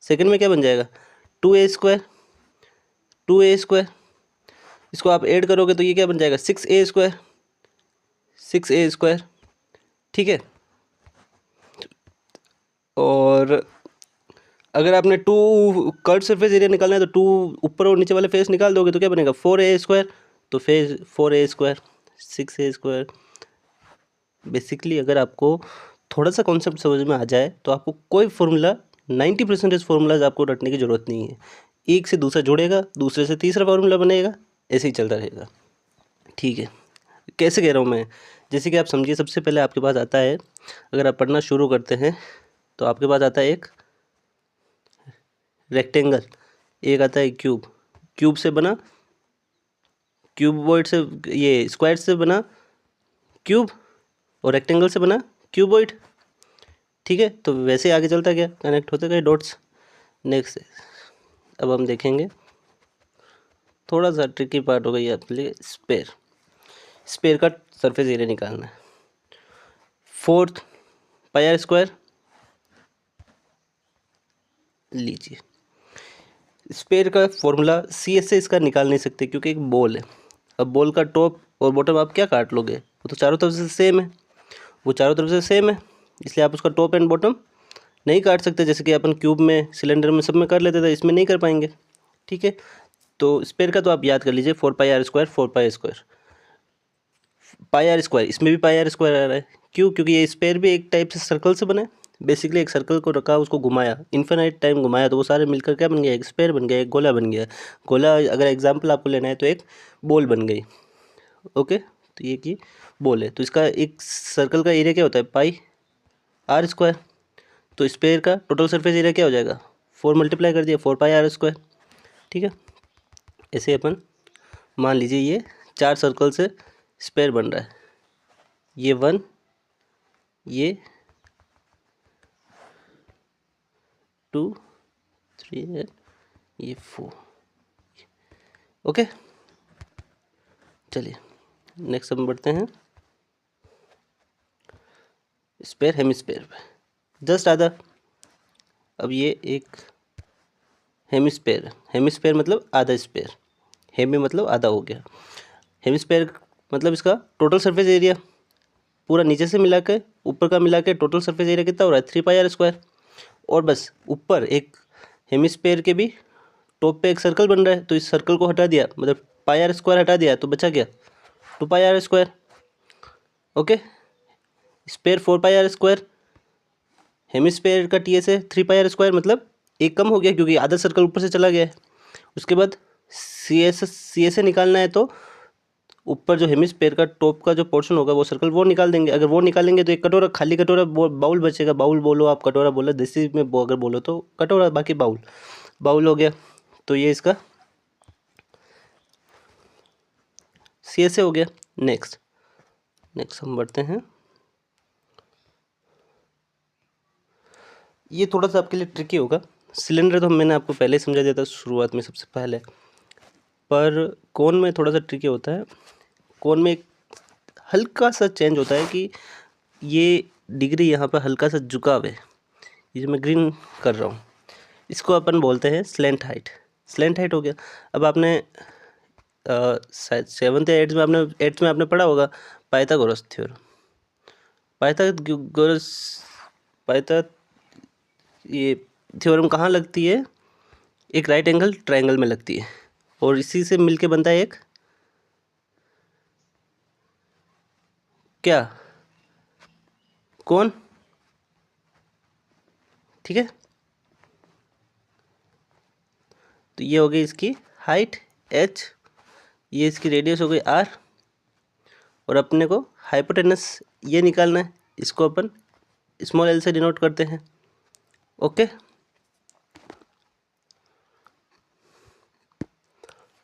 सेकंड में क्या बन जाएगा 2A², 2A², इसको आप ऐड करोगे तो ये क्या बन जाएगा 6A², 6A², ठीक है। और अगर आपने 2 कर्व सरफेस एरिया निकालना है तो 2 ऊपर और नीचे वाले फेस निकाल दोगे तो क्या बनेगा 4A², तो फेस 4A², 6A²। बेसिकली अगर आपको थोड़ा सा कॉन्सेप्ट समझ में आ जाए तो आपको कोई फॉर्मूला 90% फार्मूलाज आपको रटने की ज़रूरत नहीं है। एक से दूसरा जुड़ेगा, दूसरे से तीसरा फार्मूला बनेगा, ऐसे ही चलता रहेगा, ठीक है। कैसे कह रहा हूँ मैं, जैसे कि आप समझिए, सबसे पहले आपके पास आता है, अगर आप पढ़ना शुरू करते हैं तो आपके पास आता है एक रेक्टेंगल, एक आता है क्यूब, क्यूब से बना क्यूबॉइड से, ये स्क्वायर से बना क्यूब, और रेक्टेंगल से बना क्यूबॉइड, ठीक है। तो वैसे आगे चलता गया, कनेक्ट होते गए डॉट्स। नेक्स्ट अब हम देखेंगे, थोड़ा सा ट्रिकी पार्ट हो गई आपके लिए, स्पेयर का सरफेस एरिया निकालना है। 4 πr² लीजिए। स्पेयर का फॉर्मूला CS से इसका निकाल नहीं सकते क्योंकि एक बॉल है। अब बॉल का टॉप और बॉटम आप क्या काट लोगे, वो तो चारों तरफ से सेम है, वो चारों तरफ से सेम है, इसलिए आप उसका टॉप एंड बॉटम नहीं काट सकते, जैसे कि अपन क्यूब में, सिलेंडर में, सब में कर लेते थे, इसमें नहीं कर पाएंगे, ठीक है। तो स्पेयर का तो आप याद कर लीजिए 4 πr², 4 πr², πr², इसमें भी πr² आ रहा है, क्यों, क्योंकि ये स्पेयर भी एक टाइप से सर्कल से बना है, बेसिकली एक सर्कल को रखा, उसको घुमाया, इन्फिनाइट टाइम घुमाया, तो वो सारे मिलकर क्या बन गया, एक स्फीयर बन गया, एक गोला बन गया। गोला अगर एग्जांपल आपको लेना है तो एक बॉल बन गई। ओके, तो ये की बॉल है, तो इसका एक सर्कल का एरिया क्या होता है, पाई आर स्क्वायर। तो स्फीयर का टोटल सरफेस एरिया क्या हो जाएगा, 4 मल्टीप्लाई कर दिया 4 पाई आर स्क्वायर। ठीक है, ऐसे अपन मान लीजिए ये 4 सर्कल से स्फीयर बन रहा है, ये 1, ये 2, 3 है, ये 4। ओके, चलिए नेक्स्ट हम बढ़ते हैं स्फीयर हेमिस्फीयर पे। जस्ट आधा, अब ये एक हेमिस्फीयर, हेमिस्फीयर मतलब आधा स्फीयर, हेमी मतलब आधा हो गया। हेमिस्फीयर मतलब इसका टोटल सरफेस एरिया पूरा नीचे से मिला के ऊपर का मिला के टोटल सरफेस एरिया कितना हो रहा है, 3 पाई आर स्क्वायर। और बस ऊपर एक हेमिस्फीयर के भी टॉप पे एक सर्कल बन रहा है, तो इस सर्कल को हटा दिया, मतलब पाई आर स्क्वायर हटा दिया, तो बचा क्या, 2 pi r square. Okay, sphere 4 pi r square, hemisphere का टीएस है 3 पाई आर स्क्वायर, मतलब एक कम हो गया क्योंकि आधा सर्कल ऊपर से चला गया है। उसके बाद सी एस से निकालना है, तो ऊपर जो हेमिस्फीयर का टॉप का जो पोर्शन होगा वो सर्कल वो निकाल देंगे। अगर वो निकालेंगे तो एक कटोरा, खाली कटोरा, बाउल बचेगा। बाउल बोलो आप, कटोरा बोलो, देसी में अगर बोलो तो कटोरा, बाकी बाउल, बाउल हो गया। तो ये इसका सी एस ए हो गया। नेक्स्ट हम बढ़ते हैं, ये थोड़ा सा आपके लिए ट्रिकी होगा। सिलेंडर तो मैंने आपको पहले ही समझा दिया था शुरुआत में सबसे पहले, पर कोन में थोड़ा सा ट्रिकी होता है। कोन में एक हल्का सा चेंज होता है कि ये डिग्री यहाँ पर हल्का सा झुकाव है, ये जो मैं ग्रीन कर रहा हूँ इसको अपन बोलते हैं स्लेंट हाइट। स्लेंट हाइट हो गया। अब आपने शायद 7th या 8th में आपने पढ़ा होगा पाइथागोरस थ्योरम। पाइथागोरस पाइथा ये थ्योरम कहाँ लगती है, एक राइट एंगल ट्रायंगल में लगती है, और इसी से मिलके बनता है एक क्या, कोन। ठीक है, तो ये हो गई इसकी हाइट h, ये इसकी रेडियस हो गई r, और अपने को हाइपोटेनस ये निकालना है, इसको अपन स्मॉल l से डिनोट करते हैं। ओके,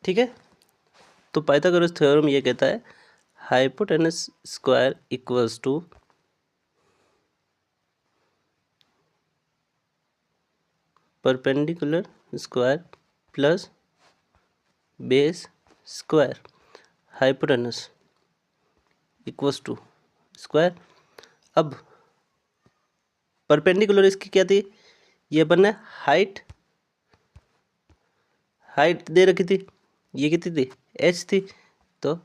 ठीक है, तो पाइथागोरस थ्योरम ये कहता है hypotenuse square equals to perpendicular square plus base square, hypotenuse equals to square. अब परपेंडिकुलर इसकी क्या थी, ये अपन ने हाइट दे रखी थी, ये कितनी थी, h थी, तो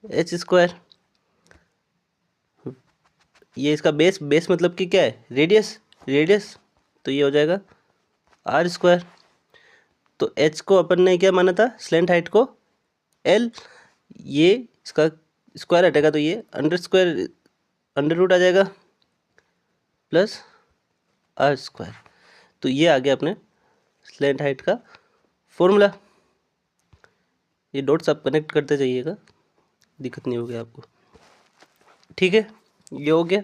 h स्क्वायर। ये इसका बेस मतलब कि क्या है, रेडियस, तो ये हो जाएगा r स्क्वायर। तो h को अपन ने क्या माना था, स्लेंट हाइट को l, ये इसका स्क्वायर हटेगा तो ये अंडर रूट आ जाएगा प्लस r स्क्वायर। तो ये आ गया अपने स्लेंट हाइट का फॉर्मूला। ये डॉट्स आप कनेक्ट करते जाइएगा, दिक्कत नहीं होगी आपको। ठीक है, ये हो गया।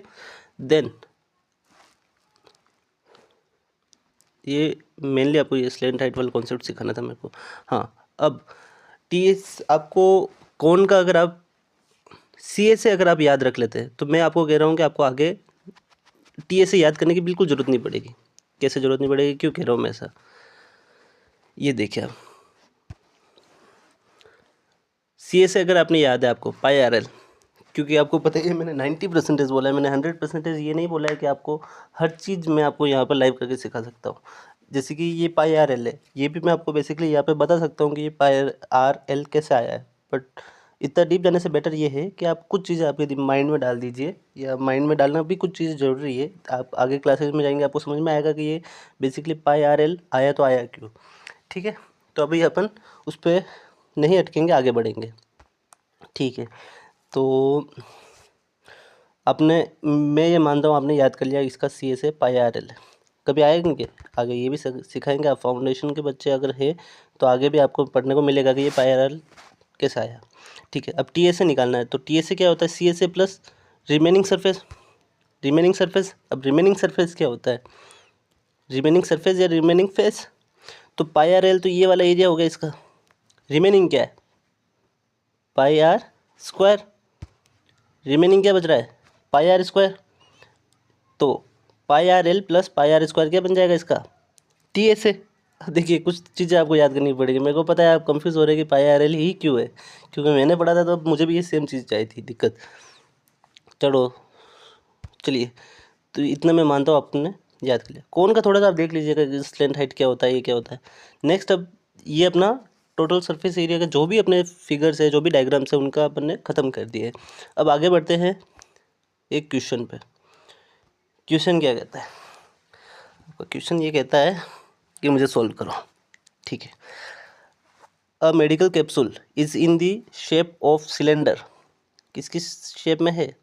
देन ये मेनली आपको ये स्लेंट हाइट वाला कॉन्सेप्ट सिखाना था मेरे को। हाँ, अब टी एस आपको कौन का, अगर आप सी ए से अगर आप याद रख लेते हैं तो मैं आपको कह रहा हूँ कि आपको आगे टी ए से याद करने की बिल्कुल ज़रूरत नहीं पड़ेगी। कैसे ज़रूरत नहीं पड़ेगी, क्यों कह रहा हूँ मैं ऐसा, ये देखिए आप सी ए से अगर आपने याद है आपको पाई आर एल, क्योंकि आपको पता ही है मैंने 90% बोला है, मैंने 100% ये नहीं बोला है कि आपको हर चीज़ मैं आपको यहाँ पर लाइव करके सिखा सकता हूँ। जैसे कि ये पाई आर एल है, ये भी मैं आपको बेसिकली यहाँ पे बता सकता हूँ कि ये पाई आर एल कैसे आया है, बट इतना डीप जाने से बेटर ये है कि आप कुछ चीज़ें आपके माइंड में डाल दीजिए, या माइंड में डालना भी कुछ चीज़ें ज़रूरी है। आप आगे क्लासेज में जाएंगे आपको समझ में आएगा कि ये बेसिकली पाई आर एल आया तो आया क्यों। ठीक है, तो अभी अपन उस पर नहीं अटकेंगे, आगे बढ़ेंगे। ठीक है, तो आपने, मैं ये मानता हूँ आपने याद कर लिया इसका सी एस है पाई आर एल। कभी आएंगे आगे ये भी सिखाएंगे आप, फाउंडेशन के बच्चे अगर है तो आगे भी आपको पढ़ने को मिलेगा कि ये पाई आर एल कैसे आया। ठीक है, अब टी एस ए निकालना है, तो टी एस ए क्या होता है, C S A plus remaining surface. Remaining surface, अब रिमेनिंग सरफेस क्या होता है, रिमेनिंग सरफेस या रिमेनिंग फेस। तो पाई आर एल तो ये वाला एरिया हो गया इसका, रिमेनिंग क्या है, पाई आर स्क्वायर। रिमेनिंग क्या बच रहा है, पाई आर स्क्वायर। तो pi r l plus pi r square क्या बन जाएगा इसका, टी एस ए। देखिए कुछ चीज़ें आपको याद करनी पड़ेगी, मेरे को पता है आप कंफ्यूज हो रहे हैं कि पाई आर एल ही क्यों है, क्योंकि मैंने पढ़ा था तो मुझे भी ये सेम चीज़ चाहिए थी, दिक्कत। चलो चलिए, तो इतना मैं मानता हूँ आपने याद कर लिया। कोन का थोड़ा सा आप देख लीजिएगा कि स्लैंट हाइट क्या होता है, ये क्या होता है। नेक्स्ट, अब ये अपना टोटल सरफेस एरिया का जो भी अपने फिगर्स है, जो भी डायग्राम्स है, उनका अपन ने ख़त्म कर दिए। अब आगे बढ़ते हैं एक क्वेश्चन पे। क्वेश्चन क्या कहता है, क्वेश्चन ये कहता है कि मुझे सॉल्व करो। ठीक है, a medical capsule is in the shape of cylinder. किस किस शेप में है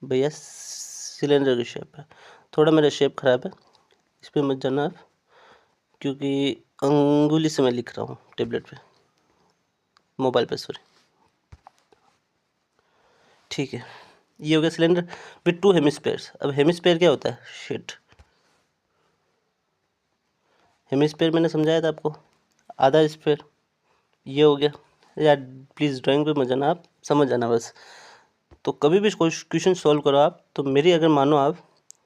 भैया, सिलेंडर की शेप है। थोड़ा मेरा शेप ख़राब है, इस पर मत जाना आप, क्योंकि अंगुली से मैं लिख रहा हूँ टेबलेट पे, मोबाइल पे सॉरी। ठीक है, ये हो गया सिलेंडर विथ टू हेमिस्फेयर्स। अब हेमिस्फेयर क्या होता है, शिट, हेमिस्फेयर मैंने समझाया था आपको, आधा स्फेयर। ये हो गया यार, प्लीज़ ड्राइंग पे मत जाना, आप समझ जाना बस। तो कभी भी क्वेश्चन सॉल्व करो आप, तो मेरी अगर मानो आप,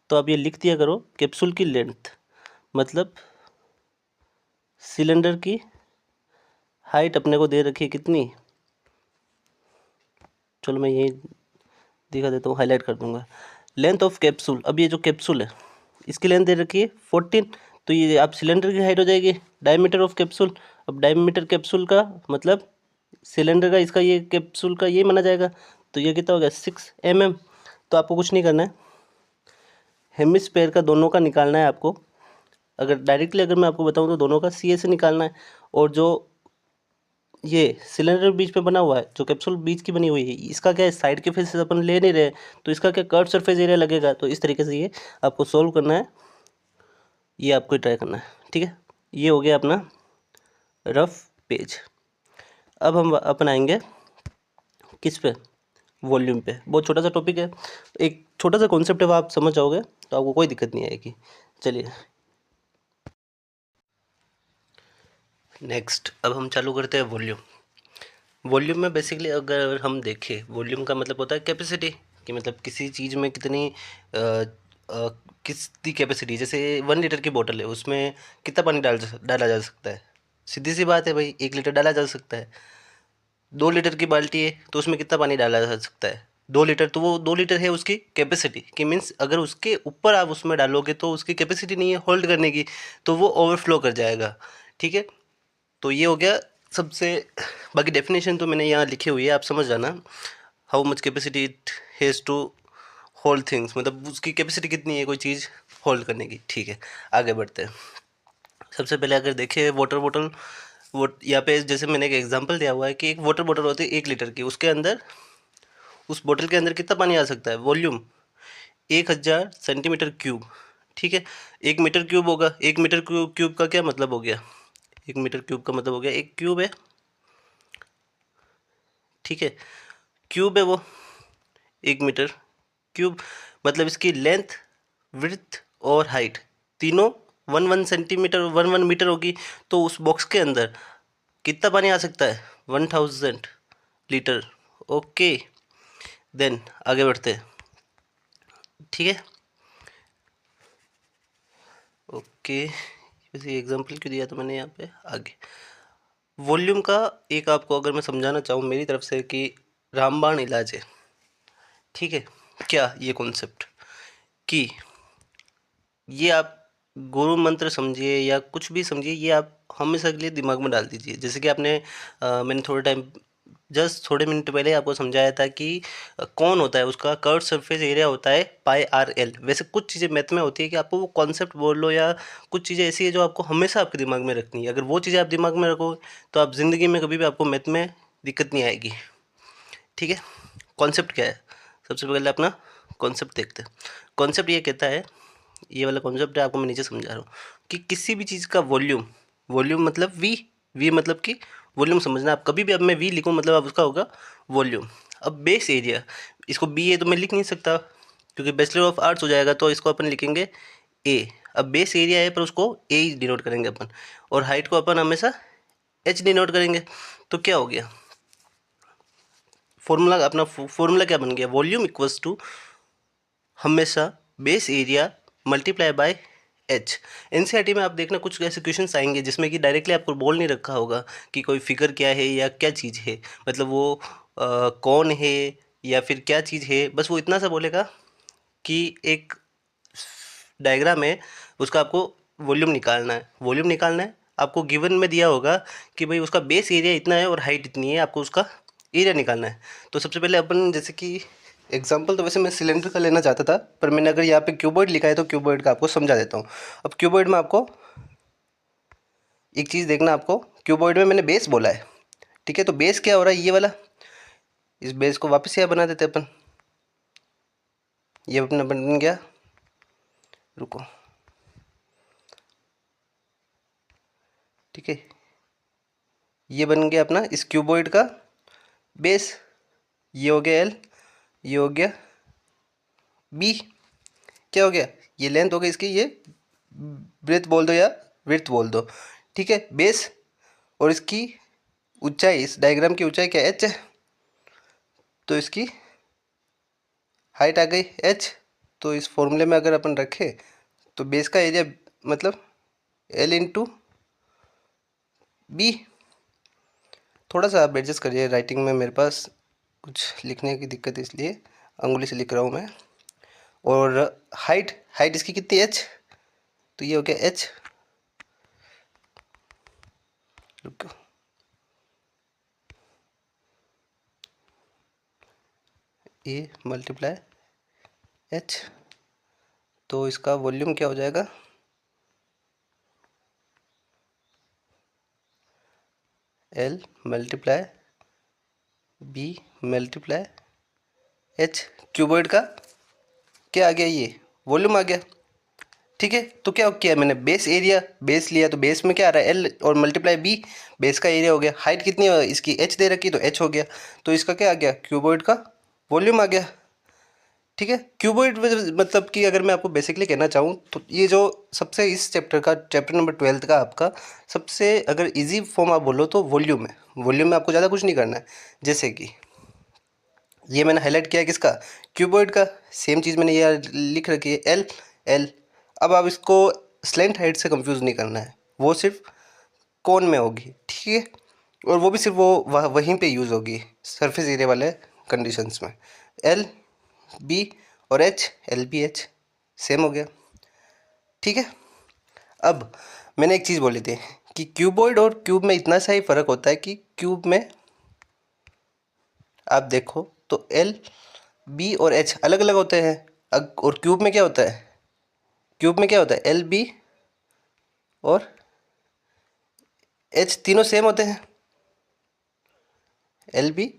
तो आप ये लिख दिया करो कैप्सूल की लेंथ, मतलब सिलेंडर की हाइट अपने को दे रखी है कितनी, चलो मैं यही दिखा देता हूँ, हाईलाइट कर दूंगा। लेंथ ऑफ कैप्सूल, अब ये जो कैप्सूल है इसकी लेंथ दे रखी है 14, तो ये आप सिलेंडर की हाइट हो जाएगी डायमीटर ऑफ कैप्सूल। अब डायमीटर कैप्सूल का मतलब सिलेंडर का, इसका ये कैप्सूल का ये माना जाएगा, तो ये कितना हो गया 6 mm। तो आपको कुछ नहीं करना है, हेमिस्फेयर का दोनों का निकालना है आपको। अगर डायरेक्टली अगर मैं आपको बताऊं तो दोनों का सी ए से निकालना है, और जो ये सिलेंडर बीच में बना हुआ है, जो कैप्सूल बीच की बनी हुई है, इसका क्या है, साइड के फेसेस अपन ले नहीं रहे, तो इसका क्या कर्व सरफेस एरिया लगेगा। तो इस तरीके से ये आपको सोल्व करना है, ये आपको ट्राई करना है। ठीक है, ये हो गया अपना रफ पेज। अब हम अपन आएंगे किस पे, वॉल्यूम पे। बहुत छोटा सा टॉपिक है, एक छोटा सा कॉन्सेप्ट है, वो आप समझ जाओगे तो आपको कोई दिक्कत नहीं आएगी। चलिए नेक्स्ट, अब हम चालू करते हैं वॉल्यूम। वॉल्यूम में बेसिकली अगर हम देखें, वॉल्यूम का मतलब होता है कैपेसिटी, कि मतलब किसी चीज़ में कितनी किसकी कैपेसिटी। जैसे 1 लीटर की बोतल है, उसमें कितना पानी डाला जा सकता है, सीधी सी बात है भाई, 1 लीटर डाला जा सकता है। 2 लीटर की बाल्टी है तो उसमें कितना पानी डाला जा सकता है, 2 लीटर। तो वो 2 लीटर है उसकी कैपेसिटी, कि मीन्स अगर उसके ऊपर आप उसमें डालोगे तो उसकी कैपेसिटी नहीं है होल्ड करने की, तो वो ओवरफ्लो कर जाएगा। ठीक है, तो ये हो गया सबसे। बाकी डेफिनेशन तो मैंने यहाँ लिखी हुई है, आप समझ जाना। How much capacity it has to hold things, मतलब उसकी कैपेसिटी कितनी है कोई चीज़ होल्ड करने की। ठीक है, आगे बढ़ते हैं। सबसे पहले अगर देखें वाटर बॉटल, वो यहाँ पे जैसे मैंने एक एग्जांपल दिया हुआ है कि एक वाटर बॉटल होती है 1 लीटर की, उसके अंदर, उस बोतल के अंदर कितना पानी आ सकता है, वॉल्यूम 1000 सेंटीमीटर क्यूब। ठीक है, 1 मीटर क्यूब होगा, 1 मीटर क्यूब का क्या मतलब हो गया, 1 मीटर क्यूब का मतलब हो गया 1 क्यूब है। ठीक है, क्यूब है वो 1 मीटर क्यूब, मतलब इसकी लेंथ, विड्थ और हाइट तीनों 1 1 सेंटीमीटर 1 1 मीटर होगी। तो उस बॉक्स के अंदर कितना पानी आ सकता है, 1000 लीटर। ओके, देन आगे बढ़ते हैं। ठीक है, ओके, वैसे एग्जांपल क्यों दिया था मैंने यहाँ पे, आगे वॉल्यूम का एक आपको अगर मैं समझाना चाहूँ मेरी तरफ से, कि रामबाण इलाज है। ठीक है, क्या ये कॉन्सेप्ट, कि ये आप गुरु मंत्र समझिए या कुछ भी समझिए, ये आप हमेशा के लिए दिमाग में डाल दीजिए। जैसे कि आपने मैंने थोड़े टाइम, जस्ट थोड़े मिनट पहले आपको समझाया था कि कौन होता है, उसका कर्व सरफेस एरिया होता है पाई आर एल। वैसे कुछ चीज़ें मैथ में होती है कि आपको वो कॉन्सेप्ट बोल लो, या कुछ चीज़ें ऐसी है जो आपको हमेशा आपके दिमाग में रखनी है। अगर वो चीज़ें आप दिमाग में रखोगे तो आप ज़िंदगी में कभी भी आपको मैथ में दिक्कत नहीं आएगी। ठीक है, कॉन्सेप्ट क्या है, सबसे पहले अपना कॉन्सेप्ट देखते हैं। कॉन्सेप्ट ये कहता है, ये वाला कॉन्सेप्ट है, आपको मैं नीचे समझा रहा हूँ कि किसी भी चीज़ का वॉल्यूम, वॉल्यूम मतलब वी मतलब कि वॉल्यूम समझना आप कभी भी। अब मैं वी लिखूँ मतलब अब उसका होगा वॉल्यूम। अब बेस एरिया, इसको बी ए तो मैं लिख नहीं सकता क्योंकि बैचलर ऑफ आर्ट्स हो जाएगा, तो इसको अपन लिखेंगे ए। अब बेस एरिया है पर उसको ए ही डिनोट करेंगे अपन, और हाइट को अपन हमेशा एच डिनोट करेंगे। तो क्या हो गया फॉर्मूला, अपना फॉर्मूला क्या बन गया, वॉल्यूम इक्वल्स टू हमेशा base area multiply by H. NCERT में आप देखना कुछ ऐसे क्वेश्चंस आएंगे जिसमें कि डायरेक्टली आपको बोल नहीं रखा होगा कि कोई फिगर क्या है या क्या चीज़ है, मतलब वो कौन है या फिर क्या चीज़ है, बस वो इतना सा बोलेगा कि एक डायग्राम है, उसका आपको वॉल्यूम निकालना है। वॉल्यूम निकालना है, आपको गिवन में दिया होगा कि भाई उसका बेस एरिया इतना है और हाइट इतनी है, आपको उसका एरिया निकालना है। तो सबसे पहले अपन, जैसे कि एग्जांपल तो वैसे मैं सिलेंडर का लेना चाहता था, पर मैंने अगर यहाँ पे क्यूबॉइड लिखा है तो क्यूबॉइड का आपको समझा देता हूँ। अब क्यूबॉइड में आपको एक चीज़ देखना, आपको क्यूबॉइड में मैंने बेस बोला है, ठीक है। तो बेस क्या हो रहा है, ये वाला, इस बेस को वापस यहाँ बना देते अपन। ये अपना बन गया, रुको, ठीक है, ये बन गया अपना इस क्यूबॉइड का बेस। ये हो गया एल, ये हो गया बी, क्या हो गया, ये लेंथ हो गई इसकी, ये ब्रेथ बोल दो या विड्थ बोल दो, ठीक है, बेस। और इसकी ऊंचाई, इस डायग्राम की ऊंचाई क्या एच है, तो इसकी हाइट आ गई एच। तो इस फॉर्मूले में अगर अपन रखें तो बेस का एरिया मतलब एल इंटू बी। थोड़ा सा आप एडजस्ट करिए, राइटिंग में मेरे पास कुछ लिखने की दिक्कत है इसलिए अंगुली से लिख रहा हूँ मैं। और हाइट, हाइट इसकी कितनी एच, तो ये हो गया एच, रुको, ए मल्टीप्लाई एच। तो इसका वॉल्यूम क्या हो जाएगा, L multiply B multiply H. Cuboid का क्या आ गया, ये वॉल्यूम आ गया, ठीक है। तो क्या किया मैंने, बेस एरिया, बेस लिया तो बेस में क्या आ रहा है एल और मल्टीप्लाई बी, बेस का एरिया हो गया। हाइट कितनी है इसकी एच दे रखी तो एच हो गया, तो इसका क्या आ गया, क्यूबॉइड का वॉल्यूम आ गया, ठीक है। क्यूबॉइड मतलब कि अगर मैं आपको बेसिकली कहना चाहूँ तो ये जो सबसे इस चैप्टर का, चैप्टर नंबर 12 का आपका सबसे अगर इजी फॉर्म आप बोलो तो वॉल्यूम है। वॉल्यूम में आपको ज़्यादा कुछ नहीं करना है। जैसे कि ये मैंने हाईलाइट किया किसका, क्यूबॉइड का। सेम चीज़ मैंने ये लिख रखी है एल एल। अब आप इसको स्लेंट हाइट से कंफ्यूज नहीं करना है, वो सिर्फ कोन में होगी, ठीक है। और वो भी सिर्फ वो वहीं पे यूज़ होगी सरफेस एरिया वाले कंडीशंस में। एल बी और H, L B H same हो गया, ठीक है। अब मैंने एक चीज़ बोली थी कि क्यूबॉइड और क्यूब में इतना सा ही फ़र्क होता है कि क्यूब में आप देखो तो एल बी और एच अलग अलग होते हैं, और क्यूब में क्या होता है, क्यूब में क्या होता है एल बी और एच तीनों सेम होते हैं, एल बी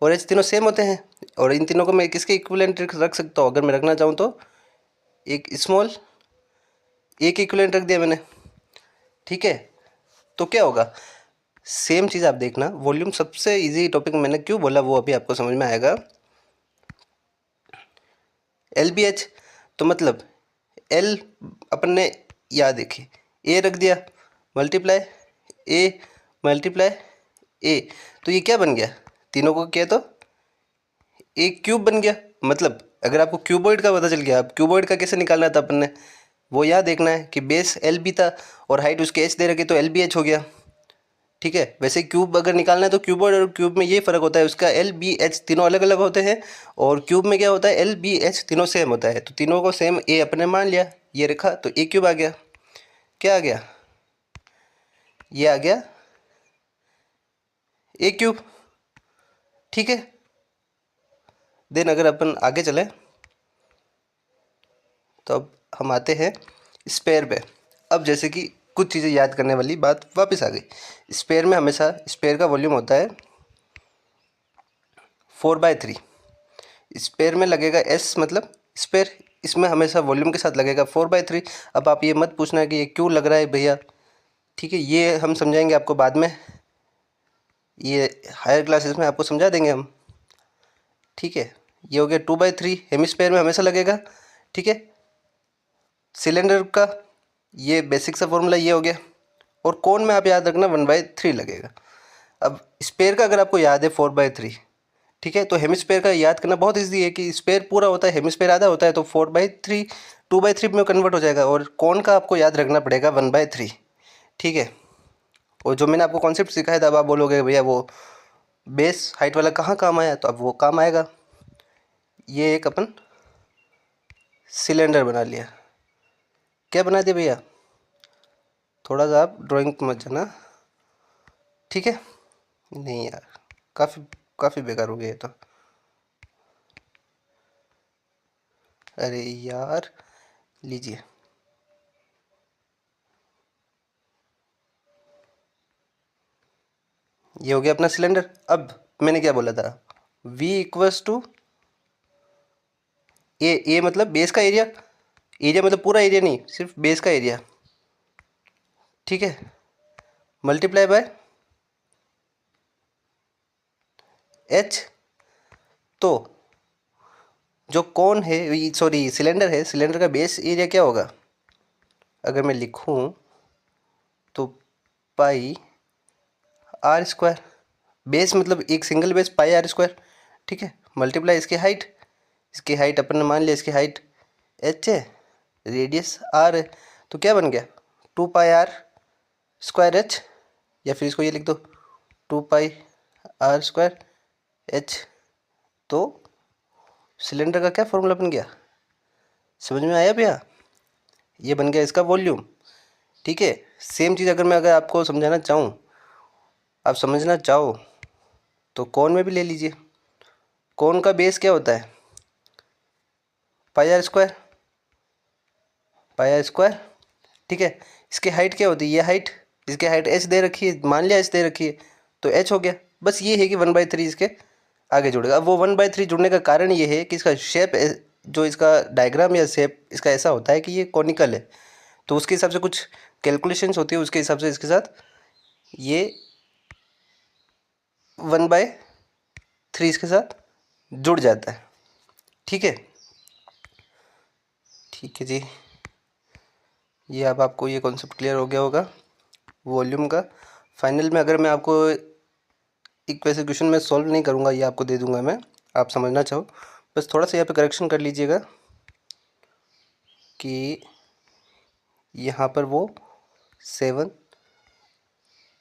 और एच तीनों सेम होते हैं। और इन तीनों को मैं किसके इक्विवेलेंट रख सकता हूँ, अगर मैं रखना चाहूँ तो एक स्मॉल ए के इक्विवेलेंट रख दिया मैंने, ठीक है। तो क्या होगा, सेम चीज़ आप देखना, वॉल्यूम सबसे इजी टॉपिक मैंने क्यों बोला वो अभी आपको समझ में आएगा। एल बी एच तो मतलब एल अपन ने याद देखिए ए रख दिया, मल्टीप्लाई ए मल्टीप्लाई ए, तो ये क्या बन गया, तीनों को किया तो एक क्यूब बन गया। मतलब अगर आपको क्यूबॉइड का पता चल गया, अब क्यूबॉइड का कैसे निकालना था अपन ने, वो याद देखना है कि बेस एल बी था और हाइट उसके एच दे रखी तो एल बी एच हो गया, ठीक है। वैसे क्यूब अगर निकालना है तो क्यूबॉइड और क्यूब में ये फ़र्क होता है, उसका एल बी एच तीनों अलग अलग होते हैं, और क्यूब में क्या होता है एल बी एच तीनों सेम होता है। तो तीनों को सेम ए अपने मान लिया, ये रखा तो ए क्यूब आ गया, क्या आ गया, ये आ गया ए क्यूब, ठीक है। देन अगर अपन आगे चले तो अब हम आते हैं स्पेयर पे। अब जैसे कि कुछ चीज़ें याद करने वाली बात वापस आ गई। स्पेयर में हमेशा स्पेयर का वॉल्यूम होता है 4/3। स्पेयर में लगेगा एस, मतलब स्पेयर इसमें हमेशा वॉल्यूम के साथ लगेगा 4/3। अब आप ये मत पूछना कि ये क्यों लग रहा है भैया, ठीक है, ये हम समझाएंगे आपको बाद में, ये हायर क्लासेस में आपको समझा देंगे हम, ठीक है। ये हो गया 2/3, हेमिस्फेयर में हमेशा लगेगा, ठीक है। सिलेंडर का ये बेसिक सा फॉर्मूला ये हो गया, और कोन में आप याद रखना 1/3 लगेगा। अब स्पेयर का अगर आपको याद है 4/3, ठीक है, तो हेमिस्फेयर का याद करना बहुत ईजी है कि स्पेयर पूरा होता है, हेमिस्फेयर आधा होता है, तो 4/3 2/3 में कन्वर्ट हो जाएगा, और कोन का आपको याद रखना पड़ेगा 1/3, ठीक है। और जो मैंने आपको कॉन्सेप्ट सिखाया था, अब आप बोलोगे भैया वो बेस हाइट वाला कहाँ काम आया, तो अब वो काम आएगा। ये एक अपन सिलेंडर बना लिया, क्या बना दिया भैया, थोड़ा सा आप ड्राइंग मत जाना, ठीक है। नहीं यार, काफ़ी काफ़ी बेकार हो गया ये तो, अरे यार लीजिए, ये हो गया अपना सिलेंडर। अब मैंने क्या बोला था, V इक्वल्स टू ए मतलब बेस का एरिया, एरिया मतलब पूरा एरिया नहीं, सिर्फ बेस का एरिया, ठीक है, मल्टीप्लाई बाय H। तो जो कोन है, सॉरी सिलेंडर है, सिलेंडर का बेस एरिया क्या होगा, अगर मैं लिखूं तो पाई आर स्क्वायर, बेस मतलब एक single base pi r square, ठीक है, मल्टीप्लाई इसकी हाइट अपन ने मान लिया, इसकी हाइट एच है, रेडियस आर है, तो क्या बन गया 2πr स्क्वायर एच, या फिर इसको ये लिख दो 2πr स्क्वायर एच। तो सिलेंडर का क्या फॉर्मूला बन गया, समझ में आया भैया, ये बन गया इसका वॉल्यूम, ठीक है। सेम चीज़ अगर आपको समझाना चाहूँ, आप समझना चाहो, तो कोन में भी ले लीजिए, कोन का बेस क्या होता है पाई आर स्क्वायर, ठीक है। इसकी हाइट क्या होती है, ये हाइट, इसकी हाइट एच दे रखी है, मान लिया एच दे रखी है, तो एच हो गया। बस ये है कि 1/3 इसके आगे जुड़ेगा। अब वो 1/3 जुड़ने का कारण ये है कि इसका शेप, जो इसका डायग्राम या शेप इसका ऐसा होता है कि ये कॉनिकल है, तो उसके हिसाब से कुछ कैलकुलेशंस होती है, उसके हिसाब से इसके साथ ये 1/3 इसके साथ जुड़ जाता है, ठीक है। ठीक है जी, ये अब आपको ये कॉन्सेप्ट क्लियर हो गया होगा वॉल्यूम का। फाइनल में अगर मैं आपको एक वैसे क्वेश्चन में सॉल्व नहीं करूँगा, ये आपको दे दूंगा मैं, आप समझना चाहो, बस थोड़ा सा यहाँ पे करेक्शन कर लीजिएगा कि यहाँ पर वो 7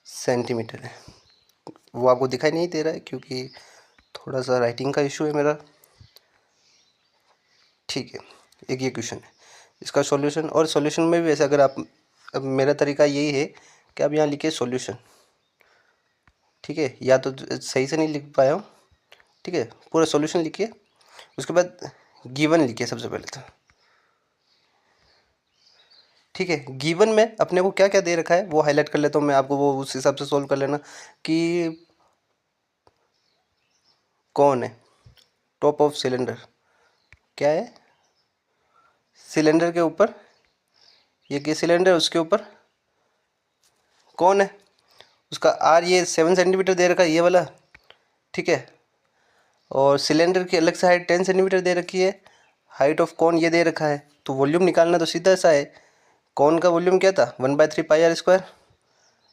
सेंटीमीटर है, वो आपको दिखाई नहीं दे रहा है क्योंकि थोड़ा सा राइटिंग का इशू है मेरा, ठीक है। एक ये क्वेश्चन है, इसका सॉल्यूशन, और सॉल्यूशन में भी वैसे अगर आप, अब मेरा तरीका यही है कि आप यहाँ लिखिए सॉल्यूशन, ठीक है, या तो सही से नहीं लिख पाया हूँ, ठीक है, पूरा सॉल्यूशन लिखिए, उसके बाद गिवन लिखिए सबसे पहले तो, ठीक है। गिवन में अपने को क्या क्या दे रखा है वो हाईलाइट कर लेता हूँ मैं, आपको वो उस हिसाब से सोल्व कर लेना कि कौन है टॉप ऑफ सिलेंडर, क्या है सिलेंडर के ऊपर, ये सिलेंडर उसके ऊपर कौन है, उसका आर ये 7 सेंटीमीटर दे रखा है ये वाला, ठीक है, और सिलेंडर की अलग से हाइट 10 सेंटीमीटर दे रखी है, हाइट ऑफ कौन ये दे रखा है, तो वॉल्यूम निकालना तो सीधा सा है, कौन का वॉल्यूम क्या था 1/3 पाई आर स्क्वायर,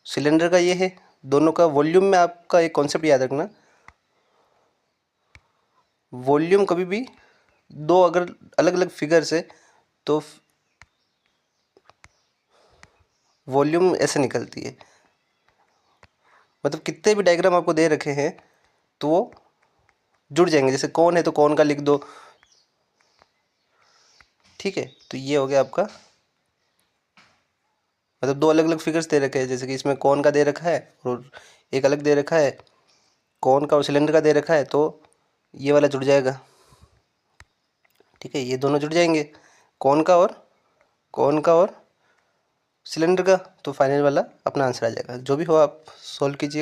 सिलेंडर का ये है, दोनों का वॉल्यूम में आपका एक कॉन्सेप्ट याद रखना, वॉल्यूम कभी भी दो अगर अलग अलग फिगर से, तो वॉल्यूम ऐसे निकलती है, मतलब कितने भी डायग्राम आपको दे रखे हैं तो वो जुड़ जाएंगे, जैसे कौन है तो कौन का लिख दो, ठीक है। तो ये हो गया आपका, मतलब दो अलग अलग फिगर्स दे रखे हैं, जैसे कि इसमें कौन का दे रखा है और एक अलग दे रखा है, कौन का और सिलेंडर का दे रखा है, तो ये वाला जुड़ जाएगा, ठीक है, ये दोनों जुड़ जाएंगे, कौन का और सिलेंडर का, तो फाइनल वाला अपना आंसर आ जाएगा। जो भी हो आप सॉल्व कीजिए।